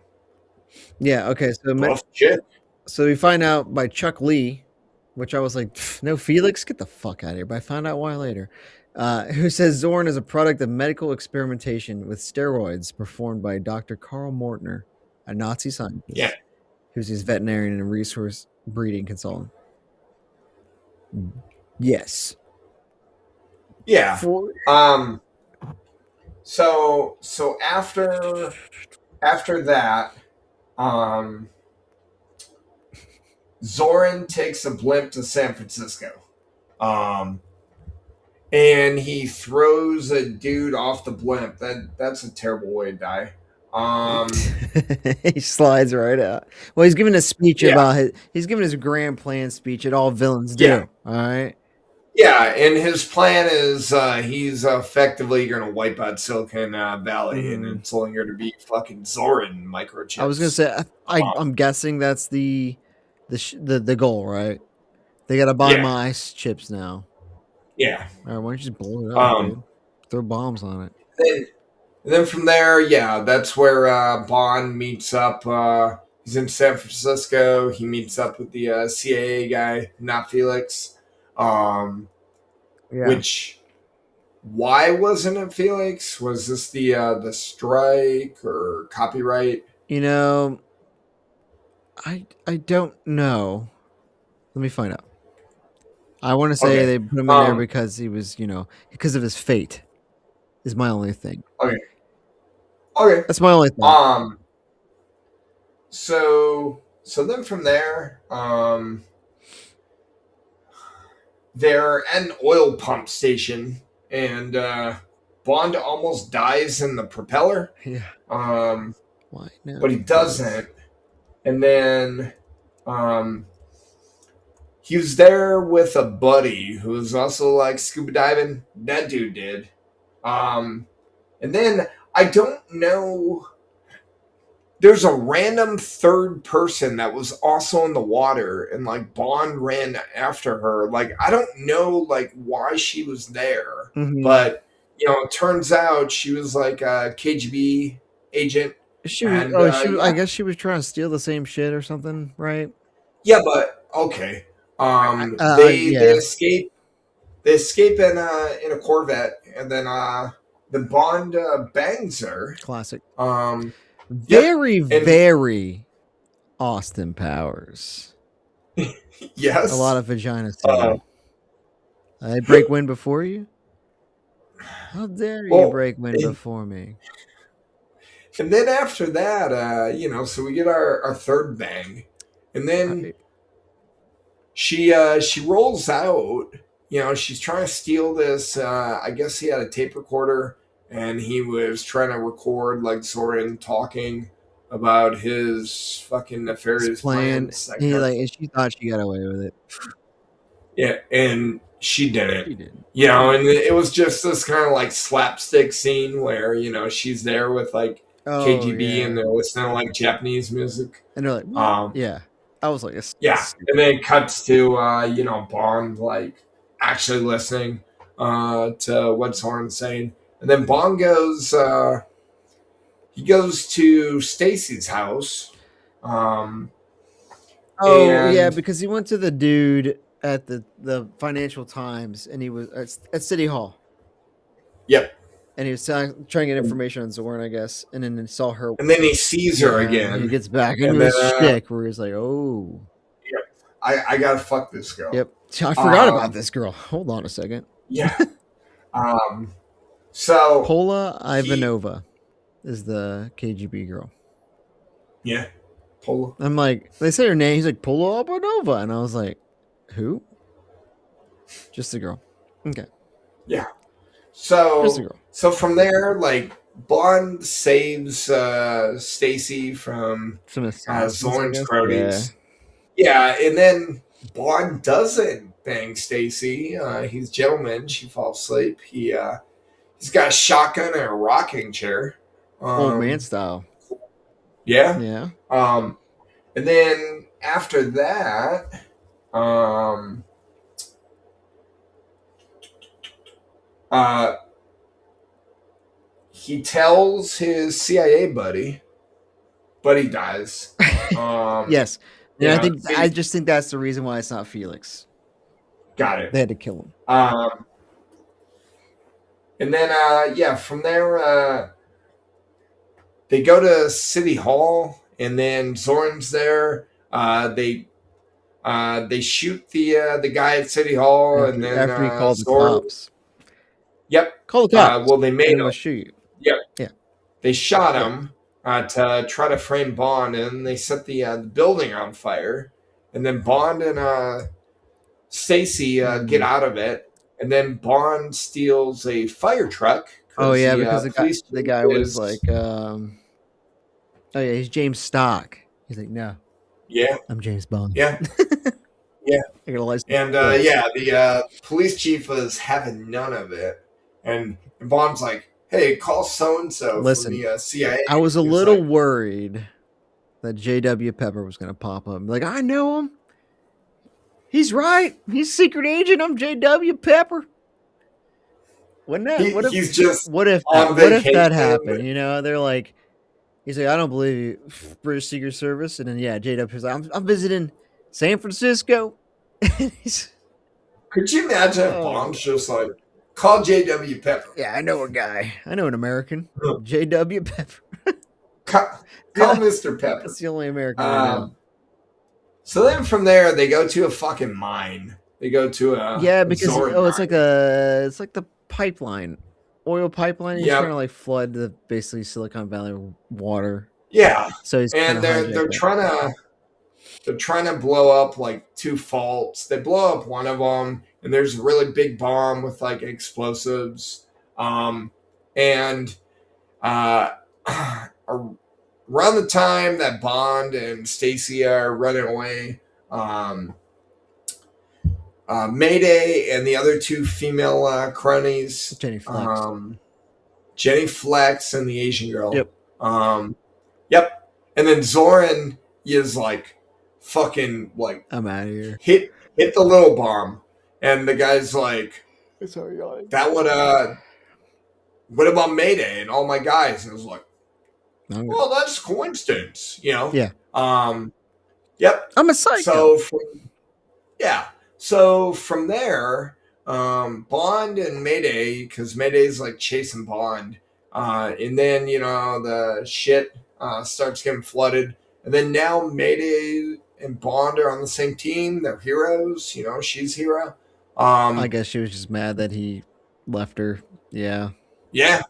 Yeah. Okay. buff chick. So we find out by Chuck Lee, which I was like, no, Felix, get the fuck out of here. But I found out why later. Who says Zorn is a product of medical experimentation with steroids performed by Dr. Carl Mortner, a Nazi Yeah, scientist who's his veterinarian and resource breeding consultant. Yes. yeah. For Um. So after that, um, Zoran takes a blimp to San Francisco. Um, and he throws a dude off the blimp. That's a terrible way to die. Um, he slides right out. Well, he's giving a speech yeah, about he's giving his grand plan speech that all villains yeah, do. All right. yeah. And his plan is he's effectively going to wipe out Silicon Valley, and Mm-hmm. it's only going to be fucking Zoran I was gonna microchips. say Um, I'm guessing that's the goal, right? They gotta buy yeah, my ice chips now. yeah. All right, why don't you just blow it up, Um, dude? Throw bombs on it. then And then from there, yeah, that's where Bond meets up. He's in San Francisco. He meets up with the CIA guy, not Felix. Um, Yeah. which why wasn't it Felix? Was this the strike or copyright? You know, I don't know. Let me find out. I want to say Okay, they put him in there um, because he was, because of his fate. Is my only thing. okay, okay. That's my only thought. Um, so then from there, they're at an oil pump station, and Bond almost dies in the propeller, Yeah. um, Why no, but he Felix? doesn't. And then um, he was there with a buddy who was also like scuba diving. That dude did. Um, and then I don't know. There's a random third person that was also in the water, and like Bond ran after her. Like I don't know like why she was there, Mm-hmm. but it turns out she was like a KGB agent, She was. and Oh, I yeah, guess she was trying to steal the same shit or something, right? yeah, but okay. They Yeah. escape. They escape in a Corvette, and then Bond bangs her. Classic. Um, yep, Very, and very Austin Powers. A lot yes. of vagina Uh, stealing. I break wind before you. How dare you Well, break wind before me? and then after that, so we get our third bang, and then I, she rolls out. She's trying to steal this. I guess he had a tape recorder, and he was trying to record like Zoran talking about his fucking this nefarious plan, plans. That he kind of like, and she thought she got away with it. Yeah, and she didn't. She didn't. And it was just this kind of like slapstick scene where she's there with like Oh KGB and yeah, they're listening to like Japanese music. and they're like, "What?" Um, Yeah, I was like, "It's yeah, and stupid." then it cuts to Bond like actually listening to what Soren's saying, and then Bond goes he goes to Stacy's house, um, Oh yeah, and because he went to the dude at the Financial Times, and he was at City Hall, yep, and he was trying to get information on Zorn, I guess, and then he saw her. and then he sees her Yeah, and he again, gets back into and then his shtick where he's like, "Oh, yep, I gotta fuck this girl. yep, I forgot about Um, this girl. Hold on a second. yeah. Um, so Pola he, Ivanova is the KGB girl." yeah, Polo, I'm like, they say her name. He's like, "Pola Ivanova," and I was like, "Who?" Just a girl. Okay, yeah. just a So, girl. so from there, like Bond saves Stacy from Some assassins, I Zorn's guess. Yeah. cronies. Yeah, and then Bond doesn't bang Stacy. He's a gentleman. She falls asleep. He's got a shotgun and a rocking chair. Old man Um, style. yeah. Yeah. Um, and then after that, um, uh, he tells his CIA buddy, but he dies. Um, Yes. And I see, just think that's the reason why it's not Felix. got it. They had to kill him. Um, and then, from there, they go to City Hall, and then Zoran's there. They shoot the guy at City Hall, and then After he called the Zoran. cops. Yep. Call the cops. Well, they made And him. we'll shoot you. Yep. Yeah. They shot Yeah. him to try to frame Bond, and they set the building on fire. And then Bond and Stacy get out of it, and then Bond steals a fire truck Oh because yeah, the because police the chief guy was is like, oh yeah, he's James Stock. He's like, no, yeah, I'm James Bond. yeah, yeah, I got a license. and the police chief was having none of it, and Bond's like, "Hey, call so and so from Listen, the CIA." I was a He was little like, worried that J.W. Pepper was gonna pop up. Like, I know him. He's right. He's secret agent. I'm J.W. Pepper. Wouldn't that? he's just What if that? on What if that vacation. happened? You know, they're like, he's like, I don't believe you, British Secret Service, and then yeah, J.W. like, I'm visiting San Francisco. Could you imagine if Oh Bond's just like, call J.W. Pepper? yeah, I know a guy. I know an American. J.W. Pepper. Call, Yeah, call Mr. that's Pepper. the only American I know. Um, So then from there, they go to a fucking mine. They go to Yeah, a because Zoran mine. it's like the pipeline, oil pipeline. He's trying Yep. to like flood the basically Silicon Valley water. Yeah. So he's kind And of they're hijacked that. trying to blow up like two faults. They blow up one of them, and there's a really big bomb with like explosives. And uh, around the time that Bond and Stacy are running away, Mayday and the other two female cronies, Jenny Flex. Jenny Flex and the Asian girl. Yep. Yep. And then Zoran is like fucking like I'm out of here. hit the little bomb, and the guy's like, Sorry, y'all. that would what about Mayday and all my guys? And it was like, well, that's coincidence, Yeah. Yep. I'm a psycho. So from there, Bond and Mayday, because Mayday's like chasing Bond, and then the shit starts getting flooded, and then now Mayday and Bond are on the same team. They're heroes. She's hero. I guess she was just mad that he left her. Yeah. Yeah.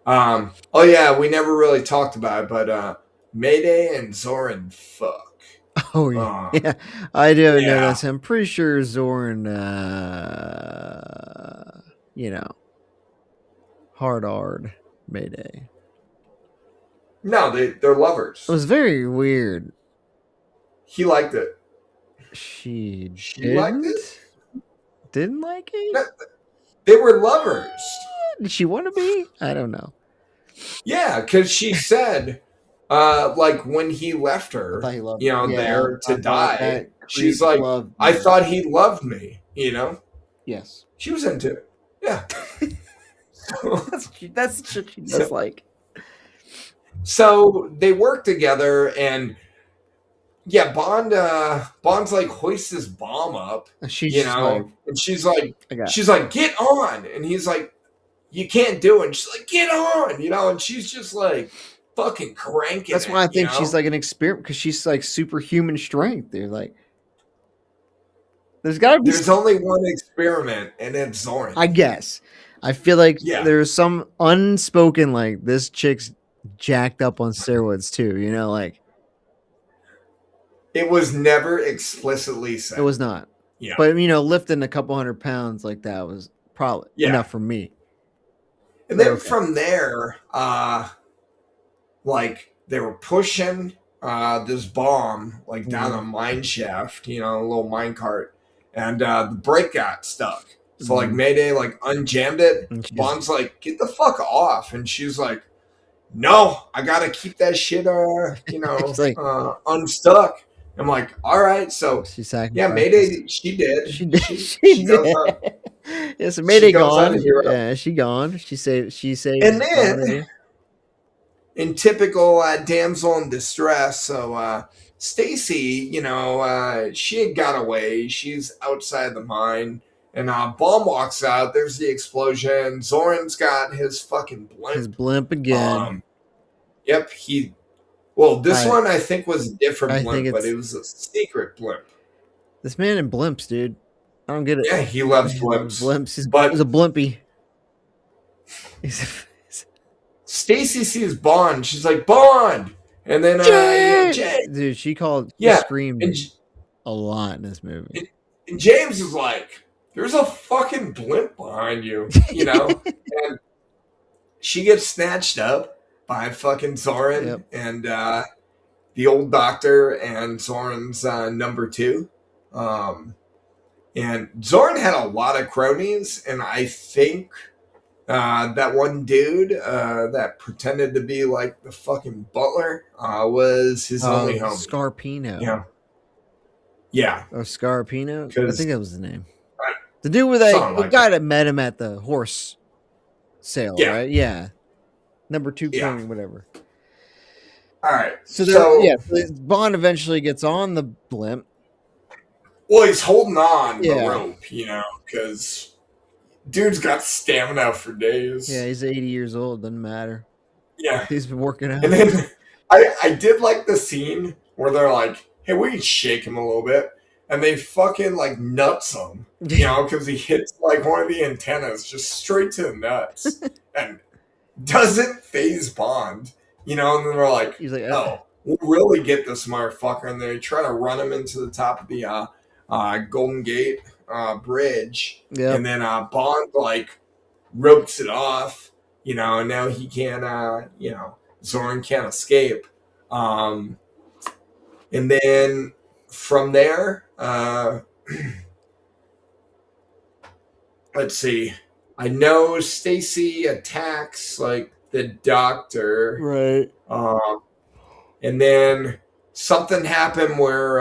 Oh yeah, we never really talked about it, but Mayday and Zoran fuck. Oh yeah, Um, yeah. I do know yeah. that. I'm pretty sure Zorn, hard Mayday. No, they're It lovers. was very weird. He liked it. She She liked it. didn't like it. No, they were lovers. Did she want to be? I don't know. Yeah, because she said, like when he left I thought her, he loved her. Yeah, there I to thought die, that she's creep like, loved I me. thought he loved me. Yes, She was into it. Yeah. that's the shit she does so, like. so they work together, and yeah, Bond's like hoists his bomb up, She's just like, and she's like, I got. get on, and he's like, you can't do it. And she's like, get on, and she's just like fucking cranking That's why I think she's it. like an experiment because she's like superhuman strength. They're like, there's got to be. There's only one experiment, and it's Zoran. I guess. I feel like Yeah, there's some unspoken like this chick's jacked up on steroids too. Like it was never explicitly it said. was not. Yeah, But lifting a couple 100 pounds like that was probably yeah. enough for me. And But then okay. from there, like they were pushing this bomb like down a Mm. mine shaft, a little mine cart, and the brake got stuck. So like Mm. Mayday like unjammed it. And she's Bond's like, get the fuck off, and she's like, no, I gotta keep that shit she's like unstuck. I'm like, all right, so she yeah, sacrificed. Mayday, she did. She did. She She she goes did. on Yeah, so she Mayday goes on a gone. hero. Yeah, she gone. She saves And then Bonnie. in typical damsel in distress. So Stacy, she had got away. She's outside the mine, and Baum walks out. There's the explosion. Zoran's got his fucking His blimp. blimp again. Um, yep, he. Well, this I one I think was a different I think blimp, but it's it was a secret blimp. this man in blimps, dude. I don't get it. Yeah, he loves He loves blimps, blimps. He's but a blimpy. He's Stacy sees Bond. She's like Bond, and then Jay! Jay, Dude, she yeah, screamed and a lot in this movie. And James is like, there's a fucking blimp behind you. And she gets snatched up by fucking Zoran Yep. and the old doctor and Zoran's number two. And Zoran had a lot of cronies, and I think that one dude that pretended to be like the fucking butler was his only homie. Scarpino. Yeah. Yeah. Or Scarpino. I Because think that was the name. The dude with the guy that met him at the horse sale, Yeah. right? Yeah. Number 2 Yeah. crony, whatever. All right. So Bond eventually gets on the blimp. Well, he's holding on the Yeah. rope, because dude's got stamina for days. Yeah, he's 80 years old. Doesn't matter. Yeah. He's been working out. And then I did like the scene where they're like, hey, we can shake him a little bit. And they fucking like nuts him, because he hits like one of the antennas just straight to the nuts and doesn't phase Bond, and then they're like, He's like, oh, we'll really get this motherfucker. And they try to run him into the top of the Golden Gate bridge. Yep. And then Bond like ropes it off, and now he can't, Zoran can't escape. And then from there, let's see. I know Stacy attacks like the doctor, right. And then something happened where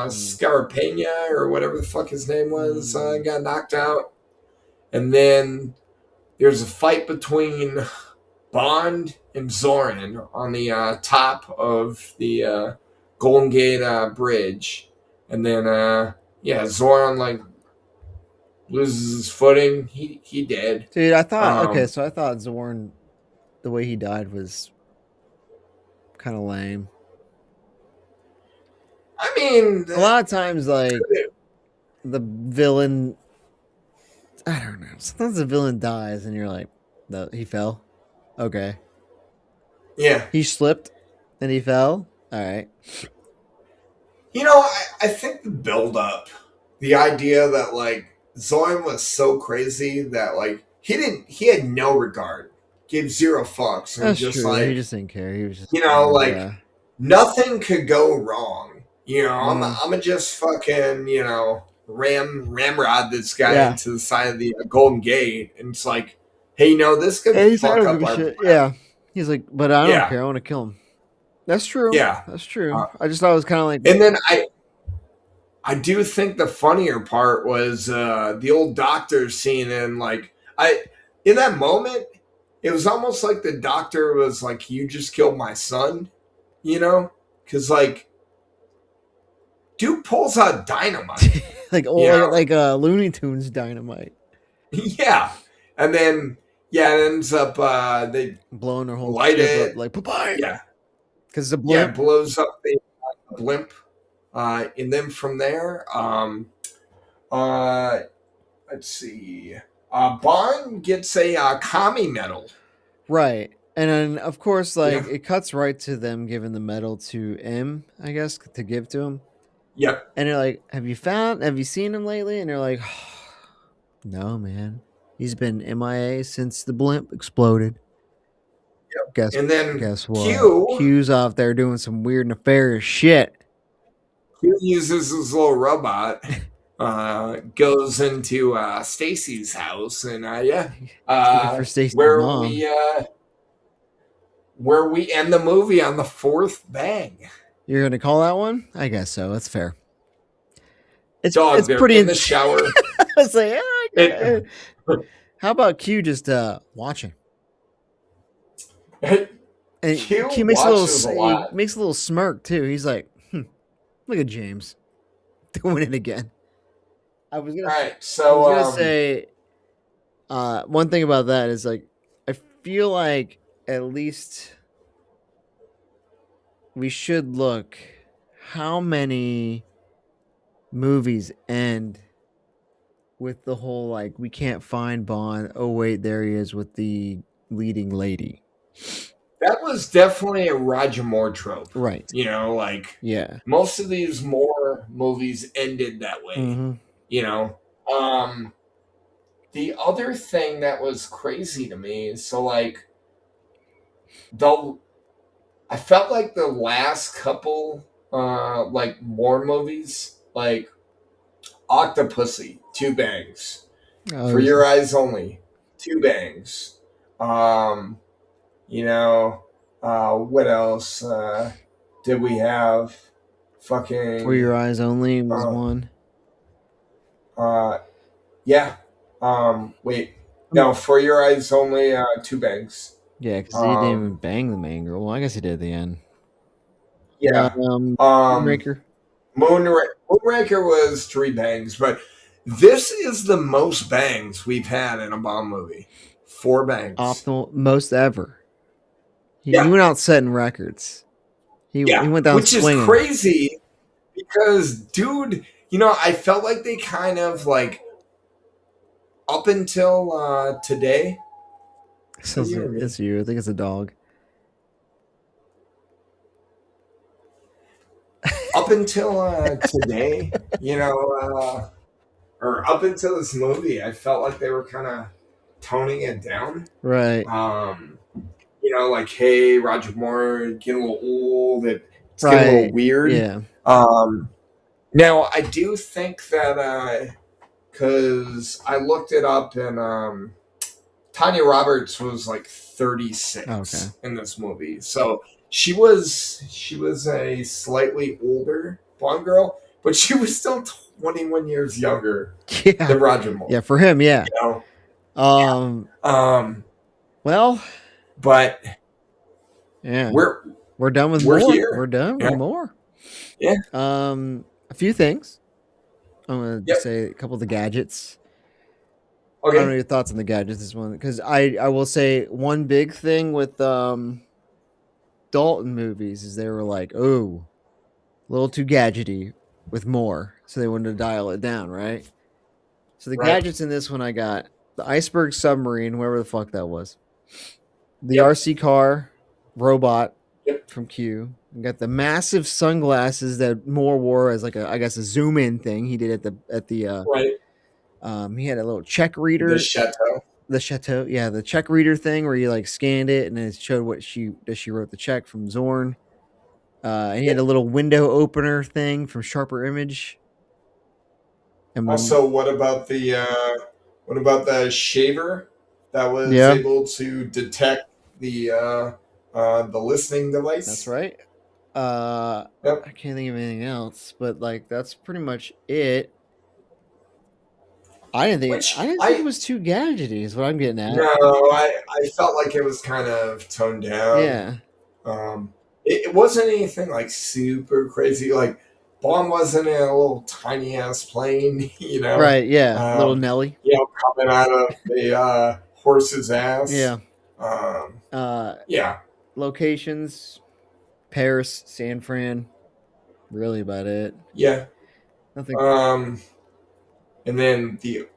Scarpena or whatever the fuck his name was got knocked out, and then there's a fight between Bond and Zoran on the top of the Golden Gate bridge, and then Zoran like loses his footing. He did. Dude, I thought so I thought Zorn, the way he died was kind of lame. I mean, a lot of times, like the villain, I don't know. Sometimes the villain dies, and you're like, No, he fell. Okay, Yeah. he slipped and he fell. All right. I think the build up, the idea that like Zoran was so crazy that like he had no regard, gave zero fucks, and That's just true. He like just didn't care. He was just like yeah. nothing could go wrong. Mm, I'm gonna just fucking ramrod this guy yeah. into the side of the Golden Gate, and it's like, hey, this could And he said, I fuck don't give up a our shit. plan. Yeah. He's like, but I don't Yeah, care. I want to kill him. That's true. yeah. That's true. Uh, I just thought it was kind of like, and then I do think the funnier part was the old doctor scene, and like I in that moment, it was almost like the doctor was like, "You just killed my son," because like dude pulls out dynamite, like oh, you know, Looney Tunes dynamite, yeah, and then yeah, it ends up they blowing their whole light ship up it, like bye yeah, because it's a yeah, blimp. blows up the blimp, and then from there, uh, let's see. Bond gets a commie medal. Right. And then of course like Yeah. it cuts right to them giving the medal to M, I guess, to give to him. Yep. And they're like, have you seen him lately? And they're like, no, man. He's been MIA since the blimp exploded. Guess And then guess what? Q Q's off there doing some weird nefarious shit. Q uses his little robot, goes into Stacy's house, and yeah, Looking for Stacy's where mom. we end the movie on the fourth bang. You're gonna call that one? I guess so. That's fair. Dog, It's they're pretty. in the shower. It's like, yeah, I get It, it. How about Q just watching? And Q Q makes a little watches a he lot. makes a little smirk too. He's like, look at James doing it again. I was All gonna right, I was so gonna say one thing about that is like I feel like at least we should look how many movies end with the whole like we can't find Bond. Oh wait, there he is with the leading lady. that was definitely a Roger Moore trope. Right. Like Yeah. most of these Moore movies ended that way. Mm-hmm. You know, um, the other thing that was crazy to me is so like the I felt like the last couple like Moore movies like Octopussy, Two Bangs, Oh, For Your Eyes Only, Two Bangs. Um, what else did we have? For Fucking Your Eyes Only was uh, one. uh, yeah. Wait, Um, no, For Your Eyes Only, Two Bangs. Yeah, because he didn't even Um, bang the main girl. Well, I guess he did at the end. yeah. Um, Moonraker. Moonraker was three bangs, but this is the most bangs we've had in a Bond movie. Four bangs. Optimal, most ever. He Yeah, went out setting records. He yeah, went down which is swinging. crazy because, dude, I felt like they kind of like up until today. Is that Says you or me? it's you. I think it's a dog. Up until today, or up until this movie, I felt like they were kind of toning it down. Right. Like, hey, Roger Moore, getting a little old. It's getting a little Right. weird. Yeah. Now, I do think that because I looked it up, and Tanya Roberts was like Okay. 36 in this movie, so she was a slightly older blonde girl, but she was still 21 years younger Yeah. than Roger Moore. Yeah. For him, yeah. You know, Um. um, Well. but Yeah. we're We're done with we're more. here. We're done with Yeah, more. yeah, A few things. I'm gonna just yep. say a couple of the gadgets. I don't know Okay, your thoughts on the gadgets. This one because I will say one big thing with Dalton movies is they were like, oh, a little too gadgety with more, so they wanted to dial it down, right? So the right. gadgets in this one I got. the iceberg submarine, wherever the fuck that was. The Yep. RC car robot Yep. from Q. We got the massive sunglasses that Moore wore as like a, I guess, a zoom in thing he did at the Right. he had a little check The reader, chateau. the chateau, yeah, the check reader thing where you like scanned it and then it showed what she wrote the check from Zorn. And he had a Yep. little window opener thing from Sharper Image. And when Also, what about the shaver that was yeah, able to detect the listening that's device? right. Yep. I can't think of anything else, but like that's pretty much it. I Which didn't think it I was too gadgety. Is what I'm getting no, at. I felt like it was kind of toned down. Yeah. Um, it wasn't anything like super crazy. Like Bond wasn't in a little tiny ass plane, you know. Right. Yeah. Little Um, Nelly. coming out of the horse's ass. Yeah. Um, Uh, yeah, locations: Paris, San Fran. Really about it. yeah. Nothing. Um, and then the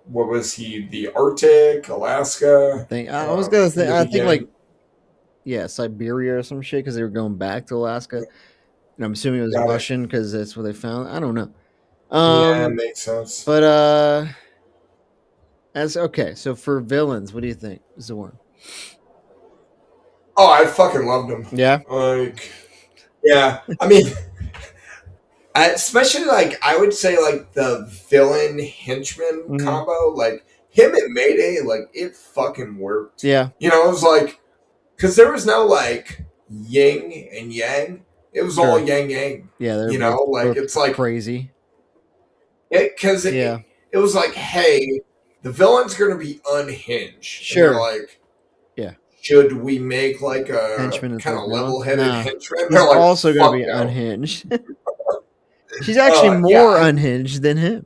what was he? The Arctic, I Alaska. think I was gonna In say. the I think like beginning, yeah, Siberia or some shit because they were going back to Alaska, and I'm assuming it was got it. Russian because that's where they found. I don't know. Yeah, Um, makes sense. but as okay. So for villains, what do you think, Zorn? Oh, I fucking loved him. Yeah. Like, yeah. I mean, especially like I would say like the villain henchman Hmm. combo, like him and Mayday, like it fucking worked. Yeah. You know, it was like because there was no like yin and yang; it was all Sure. yang yang. Yeah, they're You know, like both it's like crazy. it because Yeah. it was like, hey, the villain's gonna be unhinged, and they're Sure. like, Yeah. should we make like a Henchman that's kind like, of no, level-headed nah. henchman? He's They're like, also gonna fuck be no. unhinged. She's actually Yeah, more unhinged than him.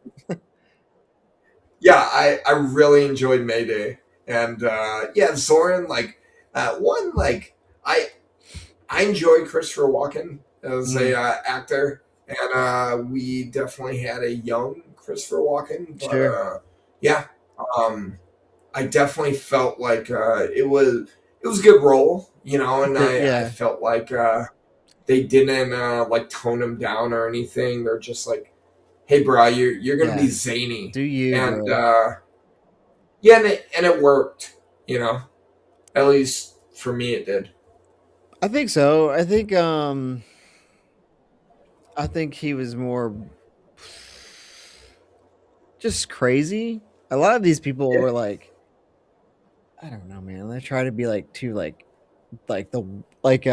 I really enjoyed Mayday, and yeah, Zoran like one like I enjoy Christopher Walken as Mm, a actor, and we definitely had a young Christopher Walken, but sure. yeah, um, I definitely felt like it was a good role, you know, and I Yeah. felt like they didn't like tone him down or anything. They're just like, hey, bro, you're gonna be Yeah. zany, Do you, and bro? yeah, and it worked, you know. At least for me, it did. I think so. I think he was more just crazy. A lot of these people Yeah, were like, I don't know, man. They try to be like too like the like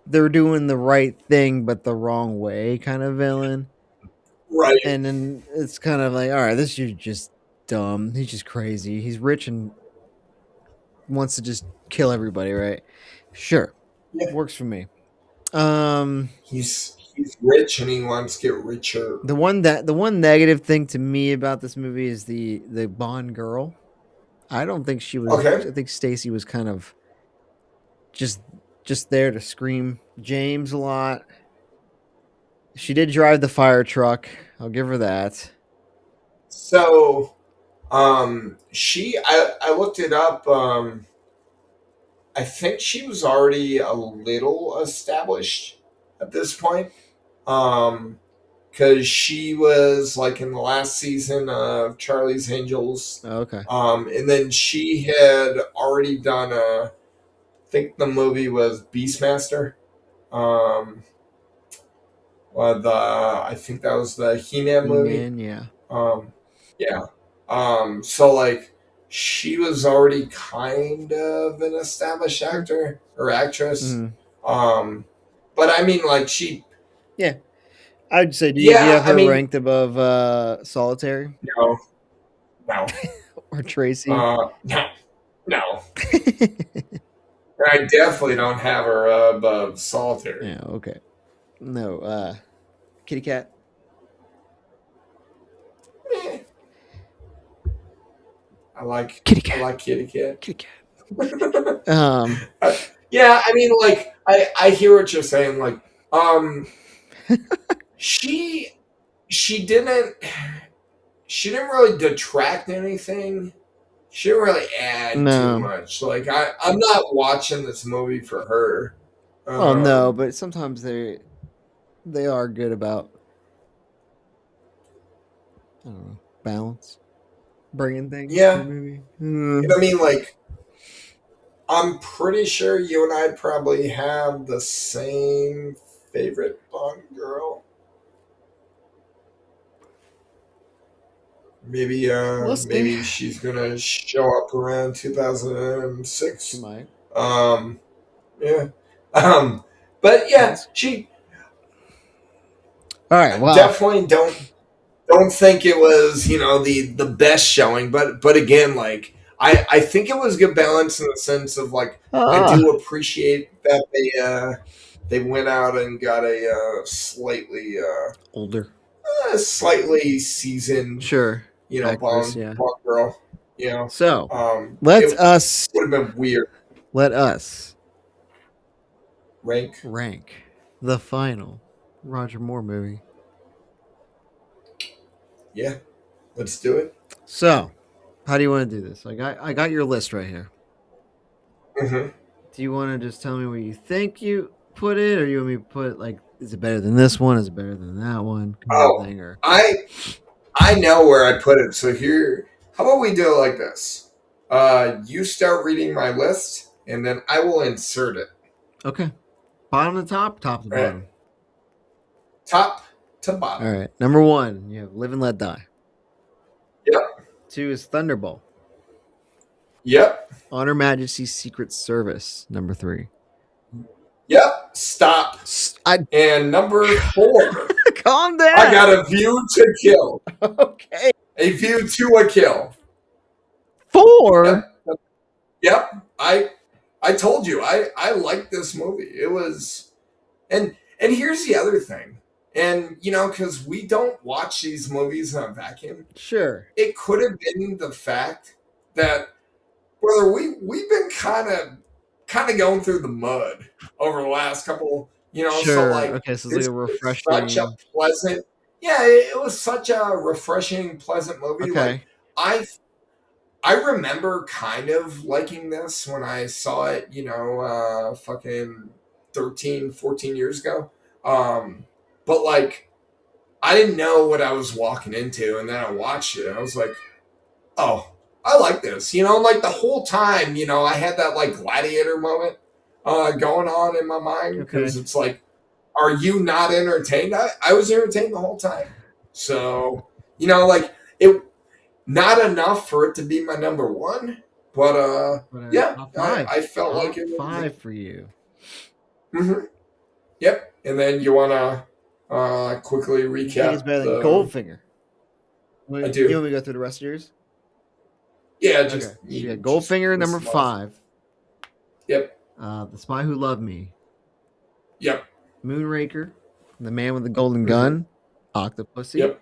they're doing the right thing but the wrong way kind of villain. right. And then it's kind of like, all right, this dude's just dumb. He's just crazy. He's rich and wants to just kill everybody, right? Sure. Yeah, Works for me. Um he's rich and he wants to get richer. the one negative thing to me about this movie is the Bond girl. I don't think she was Okay, I think Stacy was kind of just just there to scream James a lot. She did drive the fire truck. I'll give her that. so I looked it up. I think she was already a little established at this point. Um, because she was like in the last season of Charlie's Angels. Oh, okay. And then she had already done I think the movie was Beastmaster. Um, I think that was the He-Man movie. Man, yeah. Um, yeah. So like she was already kind of an established Sure. actor or actress. Mhm. Um, but I mean, like she, Yeah. I'd say do you yeah. have I her mean, ranked above Solitary no, no, or Tracy? no, no. I definitely don't have her above Solitary. Yeah, okay. No, Kitty Cat. Eh, Kitty I Cat. like Kitty Cat. Kitty Cat. Yeah, I mean, like I hear what you're saying. Like, um, she she didn't she didn't really detract anything. She didn't really add too No. much. Like I'm not watching this movie for her. Well, no, Um, but sometimes they are good about, I don't know, balance, bringing things to the yeah, movie. and I mean, like, I'm pretty sure you and I probably have the same favorite Bond girl. We'll see. Maybe she's gonna show up around She 2006. might. Um, yeah. Um, but We'll yeah, see. she All right. Well, definitely don't think it was, you know, the best showing, but again, like I think it was good balance in the sense of like I ah, do appreciate that they went out and got a older. slightly seasoned, Sure. you know, Actress. Yeah. Bond girl. You know, So let's it us would have been weird. let us Rank, rank the final Roger Moore movie. yeah, let's do it. So, how do you want to do this? I got your list right here. Hmm. Do you want to just tell me where you think you put it, or you want me to put like, is it better than this one? Is it better than that one? Kind of Oh, thing, or I know where I put it. So here, how about we do it like this? You start reading my list, and then I will insert it. okay, bottom to top, top to Right, bottom. top to All bottom. right, number one, you have Live and Let Die. Yep, Two is Thunderball. yep, Honor Majesty's Secret Service. Number three. yep. Stop. I And number four, calm I down. got a view to kill. Okay, A view to a kill. four. Yep, yep. I told you I liked this movie. It was and here's the other thing. And you know, because we don't watch these movies in a vacuum, Sure, it could have been the fact that brother, we've been kind of going through the mud over the last couple, you know, so sure. like Okay, so it's like this a was such a refreshing. pleasant, yeah, it was such a refreshing, pleasant movie. Like Okay, I I remember kind of liking this when I saw it, you know, fucking 13, 14 years ago. Um, but like I didn't know what I was walking into, and then I watched it and I was like, oh, I like this. You know, like the whole time, you know, I had that like gladiator moment going on in my mind because okay. it's like, are you not entertained? I was entertained the whole time. So, you know, like it not enough for it to be my number one, but But yeah, top five, I felt like top it was. five for you. Mhm. Yep. And then you wanna quickly You think it's recap better than the Goldfinger? I You do. want me to go through the rest of yours? Yeah, Okay, just so you got you just Goldfinger number list them off. 5, Yep. The Spy Who Loved Me, Yep. Moonraker, The Man with the Golden Hmm. Gun, Octopussy, Yep.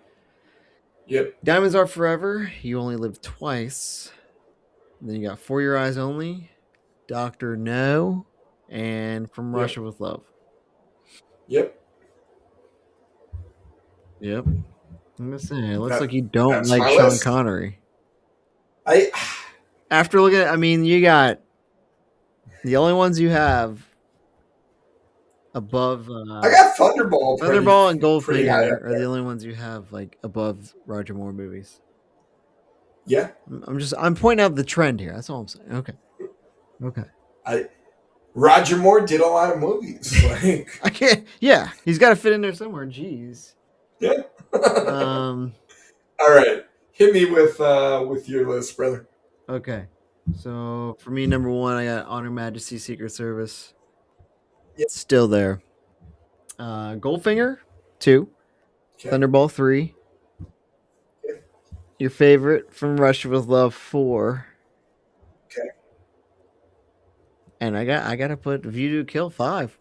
Yep. Diamonds Are Forever, You Only Live Twice. Then you got For Your Eyes Only, Doctor No, and From Yep. Russia with Love. Yep. Yep. I'm gonna say, it looks That like you don't that's like my Sean list. Connery. I After looking at, I mean, you got the only ones you have above I got Thunderball Thunderball and pretty high Goldfinger up are the there. only ones you have like above Roger Moore movies. Yeah. I'm pointing out the trend here. That's all I'm saying. Okay. Okay. I Roger Moore did a lot of movies. Like I can't. Yeah, he's got to fit in there somewhere. Jeez. yeah. Um. All right. Hit me with your list, brother. Okay. So for me, number one, I got Honor Majesty Secret Service. Yeah. Still there. Goldfinger, 2. Okay. Thunderball, 3. Okay. Your favorite from Russia with Love, 4. Okay. And I got to put View to Kill, 5.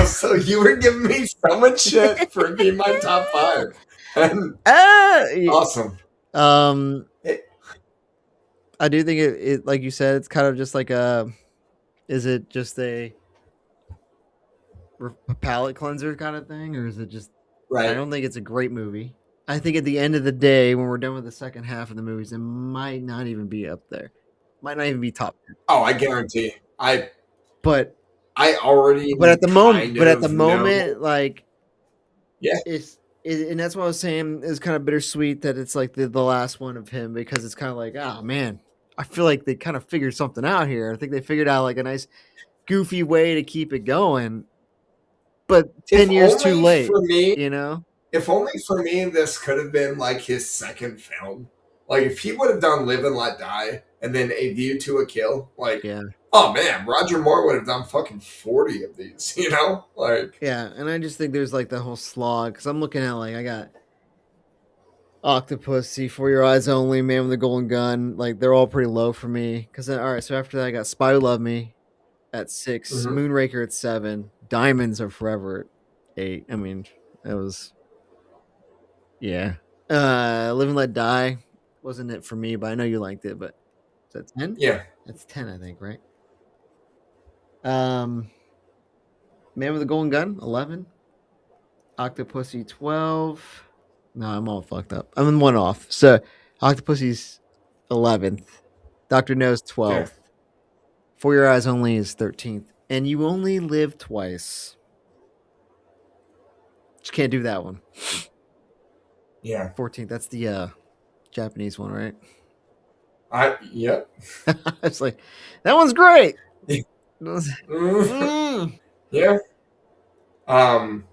So you were giving me so much shit for it being my top five. And Yeah. awesome. Um, It, I do think it like you said, it's kind of just like a. Is it just a palate cleanser kind of thing, or is it just? I right. don't think it's a great movie. I think at the end of the day, when we're done with the second half of the movies, it might not even be up there. Might not even be top 10. Oh, I guarantee. But I already kind but at the of know. moment, like Yeah. and that's what I was saying is kind of bittersweet that it's like the last one of him because it's kind of like, oh man, I feel like they kind of figured something out here. I think they figured out like a nice goofy way to keep it going, but If 10 years too only late, for me, you know? if only for me, this could have been like his second film. Like if he would have done Live and Let Die and then A View to a Kill, like, Yeah. oh man, Roger Moore would have done fucking 40 of these, you know? Like, Yeah, and I just think there's like the whole slog because I'm looking at like I got Octopussy, For Your Eyes Only, Man with the Golden Gun. Like they're all pretty low for me. Because then, all right, so after that I got Spy Who Loved Me at 6, mhm. Moonraker at 7, Diamonds Are Forever at 8. I mean, that was yeah. Live and Let Die wasn't it for me, but I know you liked it. But is that 10? Yeah. That's 10, I think, right? Um, Man with the Golden Gun 11, Octopussy 12. No, I'm all fucked up. I'm in one off. So Octopussy's 11th. Doctor No's Okay. 12th. For Your Eyes Only is 13th. And You Only Live Twice. Just can't do that one. Yeah. 14th. That's the Japanese one, right? Yep. It's like, that one's great. Mm, Mm. yeah. Um,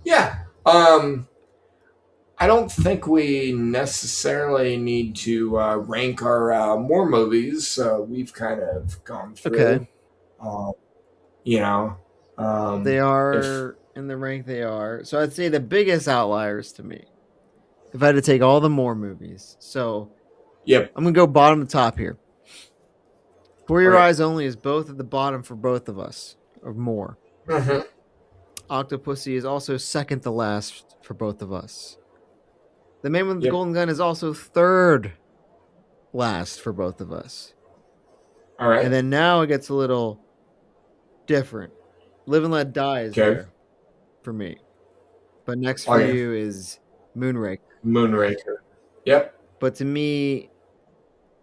yeah. I don't think we necessarily need to rank our more movies. We've kind of gone Okay. through. Um, you know, They if are in the rank they are. So I'd say the biggest outliers to me, if I had to take all the more movies. So yep. I'm going to go bottom to top here. For Your Okay. Eyes Only is both at the bottom for both of us, or more. Mm-hmm. Octopussy is also second to last for both of us. The Man with the Yep. Golden Gun is also third last for both of us. All And right. then now it gets a little different. Live and Let Die is Okay. there for me. But next for Okay. you is Moonraker. Moonraker. Yep. But to me,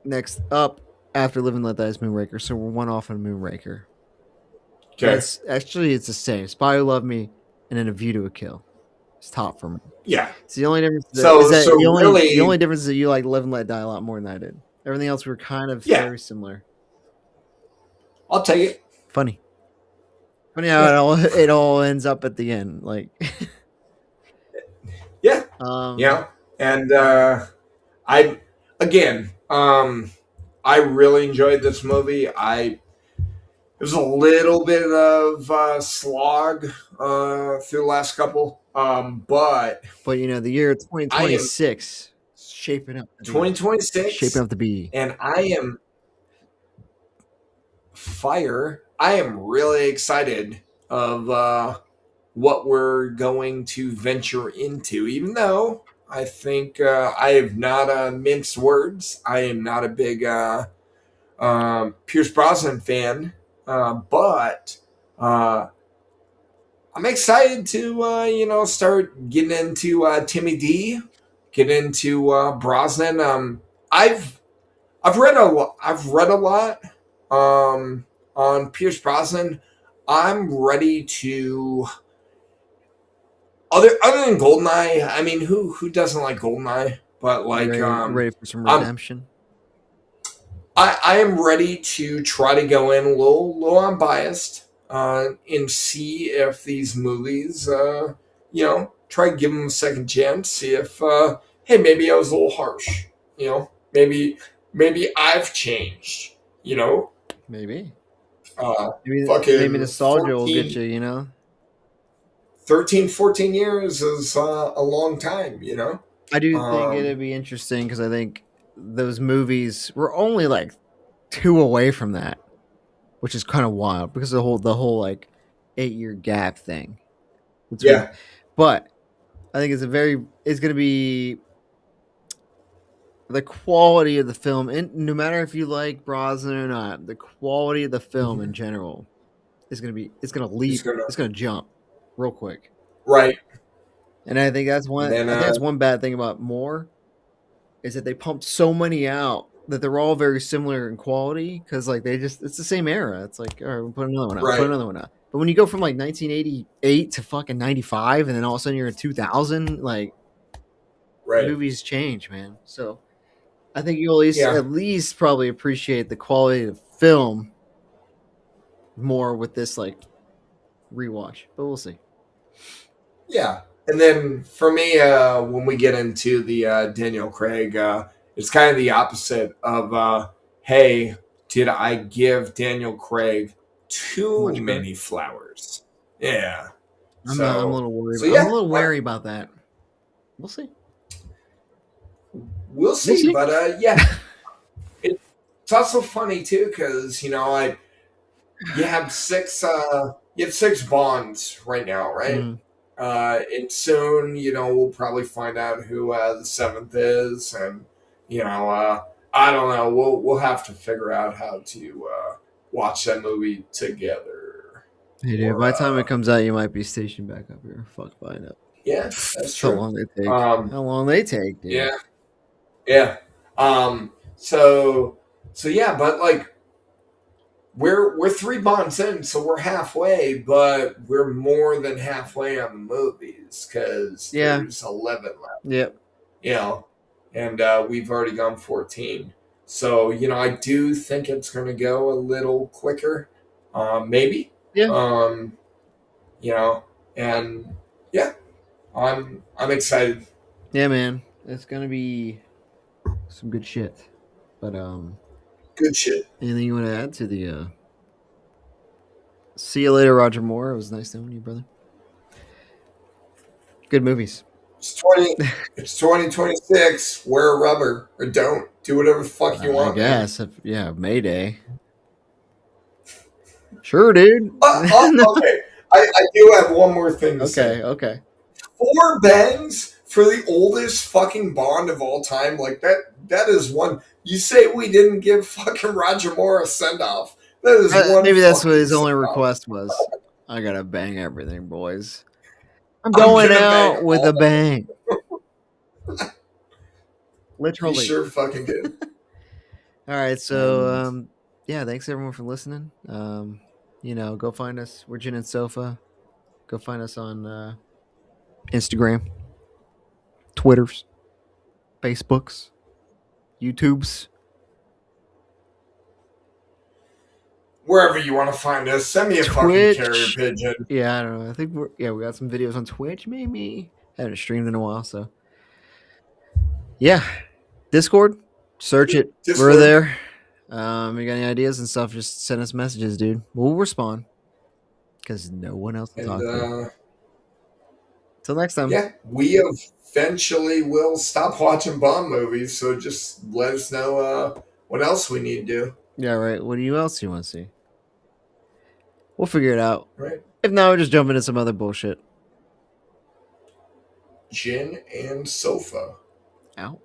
next up after Live and Let Die is Moonraker. So we're one off on Moonraker. And Okay. it's the same. Spy Who Loved Me and then A View to a Kill. It's top for me. Yeah. It's the only difference is So that so the really, only difference is that you like Live and Let Die a lot more than I did. Everything else we were kind of yeah. very similar. I'll take it. Funny. Funny how Yeah. it all ends up at the end. Like Yeah. um Yeah. And I again, I really enjoyed this movie. I It was a little bit of slog through the last couple, but but the year I am 2026 is shaping 2026, up to be and I am fire. I am really excited of what we're going to venture into. Even though I think I have not minced words, I am not a big Pierce Brosnan fan, but I'm excited to start getting into Timmy D, get into Brosnan. I've I've read a lot on Pierce Brosnan. I'm ready to other than Goldeneye. I mean, who doesn't like Goldeneye? But like, you're ready for some I'm redemption. I am ready to try to go in a little unbiased and see if these movies, try to give them a second chance. See if, hey, maybe I was a little harsh. Maybe I've changed. You know, Maybe. uh, Maybe fucking nostalgia will get you. 13, 14 years is a long time. I do think Um, it'd be interesting because I think those movies were only like 2 away from that, which is kind of wild because the whole like 8-year gap thing between. yeah. But I think it's going to be the quality of the film, and no matter if you like Brosnan or not, the quality of the film in Mhm. general is going to be It's gonna it's going to jump real quick. right. And I think And then that's one bad thing about More is that they pumped so many out that they're all very similar in quality because like they just it's the same era. It's like all right, we'll put another one out, put right, another one out. But when you go from like 1988 to fucking 95, and then all of a sudden you're in 2000, like right, movies change, man. So I think you'll yeah, at least probably appreciate the quality of the film more with this like rewatch. But we'll see. yeah. And then for me, when we get into the Daniel Craig, it's kind of the opposite of, hey, did I give Daniel Craig too Much credit. many flowers? Yeah. I'm a So, little worried. so I'm yeah, a little wary about that. We'll see. we'll We'll see. see. But yeah, it's also funny too because like you have six bonds right now, right? Mm. And soon, we'll probably find out who the seventh is, and I don't know. We'll have to figure out how to watch that movie together. Hey, dude. Or By the time it comes out, you might be stationed back up here. Fuck by it. yeah, that's That's how true. long they take. Um, How long they take, dude. yeah, yeah. So yeah, but like we're three bonds in, so we're halfway, but we're more than halfway on the movies because Yeah. there's 11 left, Yep. you know, and we've already gone 14. So I do think it's going to go a little quicker, maybe, Yeah. um, you know, and yeah, I'm excited. Yeah, man. It's gonna be some good shit. But Good shit. anything you want to add to the see you later, Roger Moore. It was nice knowing you, brother. Good movies. It's 20. It's 2026. Wear a rubber or don't. Do whatever the fuck you I want, man. guess. Yeah, Mayday. Sure, dude. Okay. I do have one more thing to say. Okay, okay. Four bangs for the oldest fucking Bond of all time. Like that is one. You say we didn't give fucking Roger Moore a send off. That is one Maybe that's what fucking his send only off. request was. I gotta bang everything, boys. I'm I'm going gonna bang out with all a of bang. it. He Literally. sure fucking did. All right, so And yeah, thanks everyone for listening. Go find us. We're Gin and Sofa. Go find us on Instagram, Twitters, Facebooks, YouTubes. wherever you want to find us, send me a fucking carrier Twitch. pigeon. Yeah, I don't know. I think we got some videos on Twitch, maybe. Haven't streamed in a while, so yeah. Discord, search it. We're Discord. there. You got any ideas and stuff? Just send us messages, dude. We'll respond because no one else to And talk to. Till next time. yeah, we eventually will stop watching Bond movies. So just let us know what else we need to do. Yeah, right. What do you else you want to see? We'll figure it out. Right. If not, we'll just jump into some other bullshit. Gin and sofa. Out.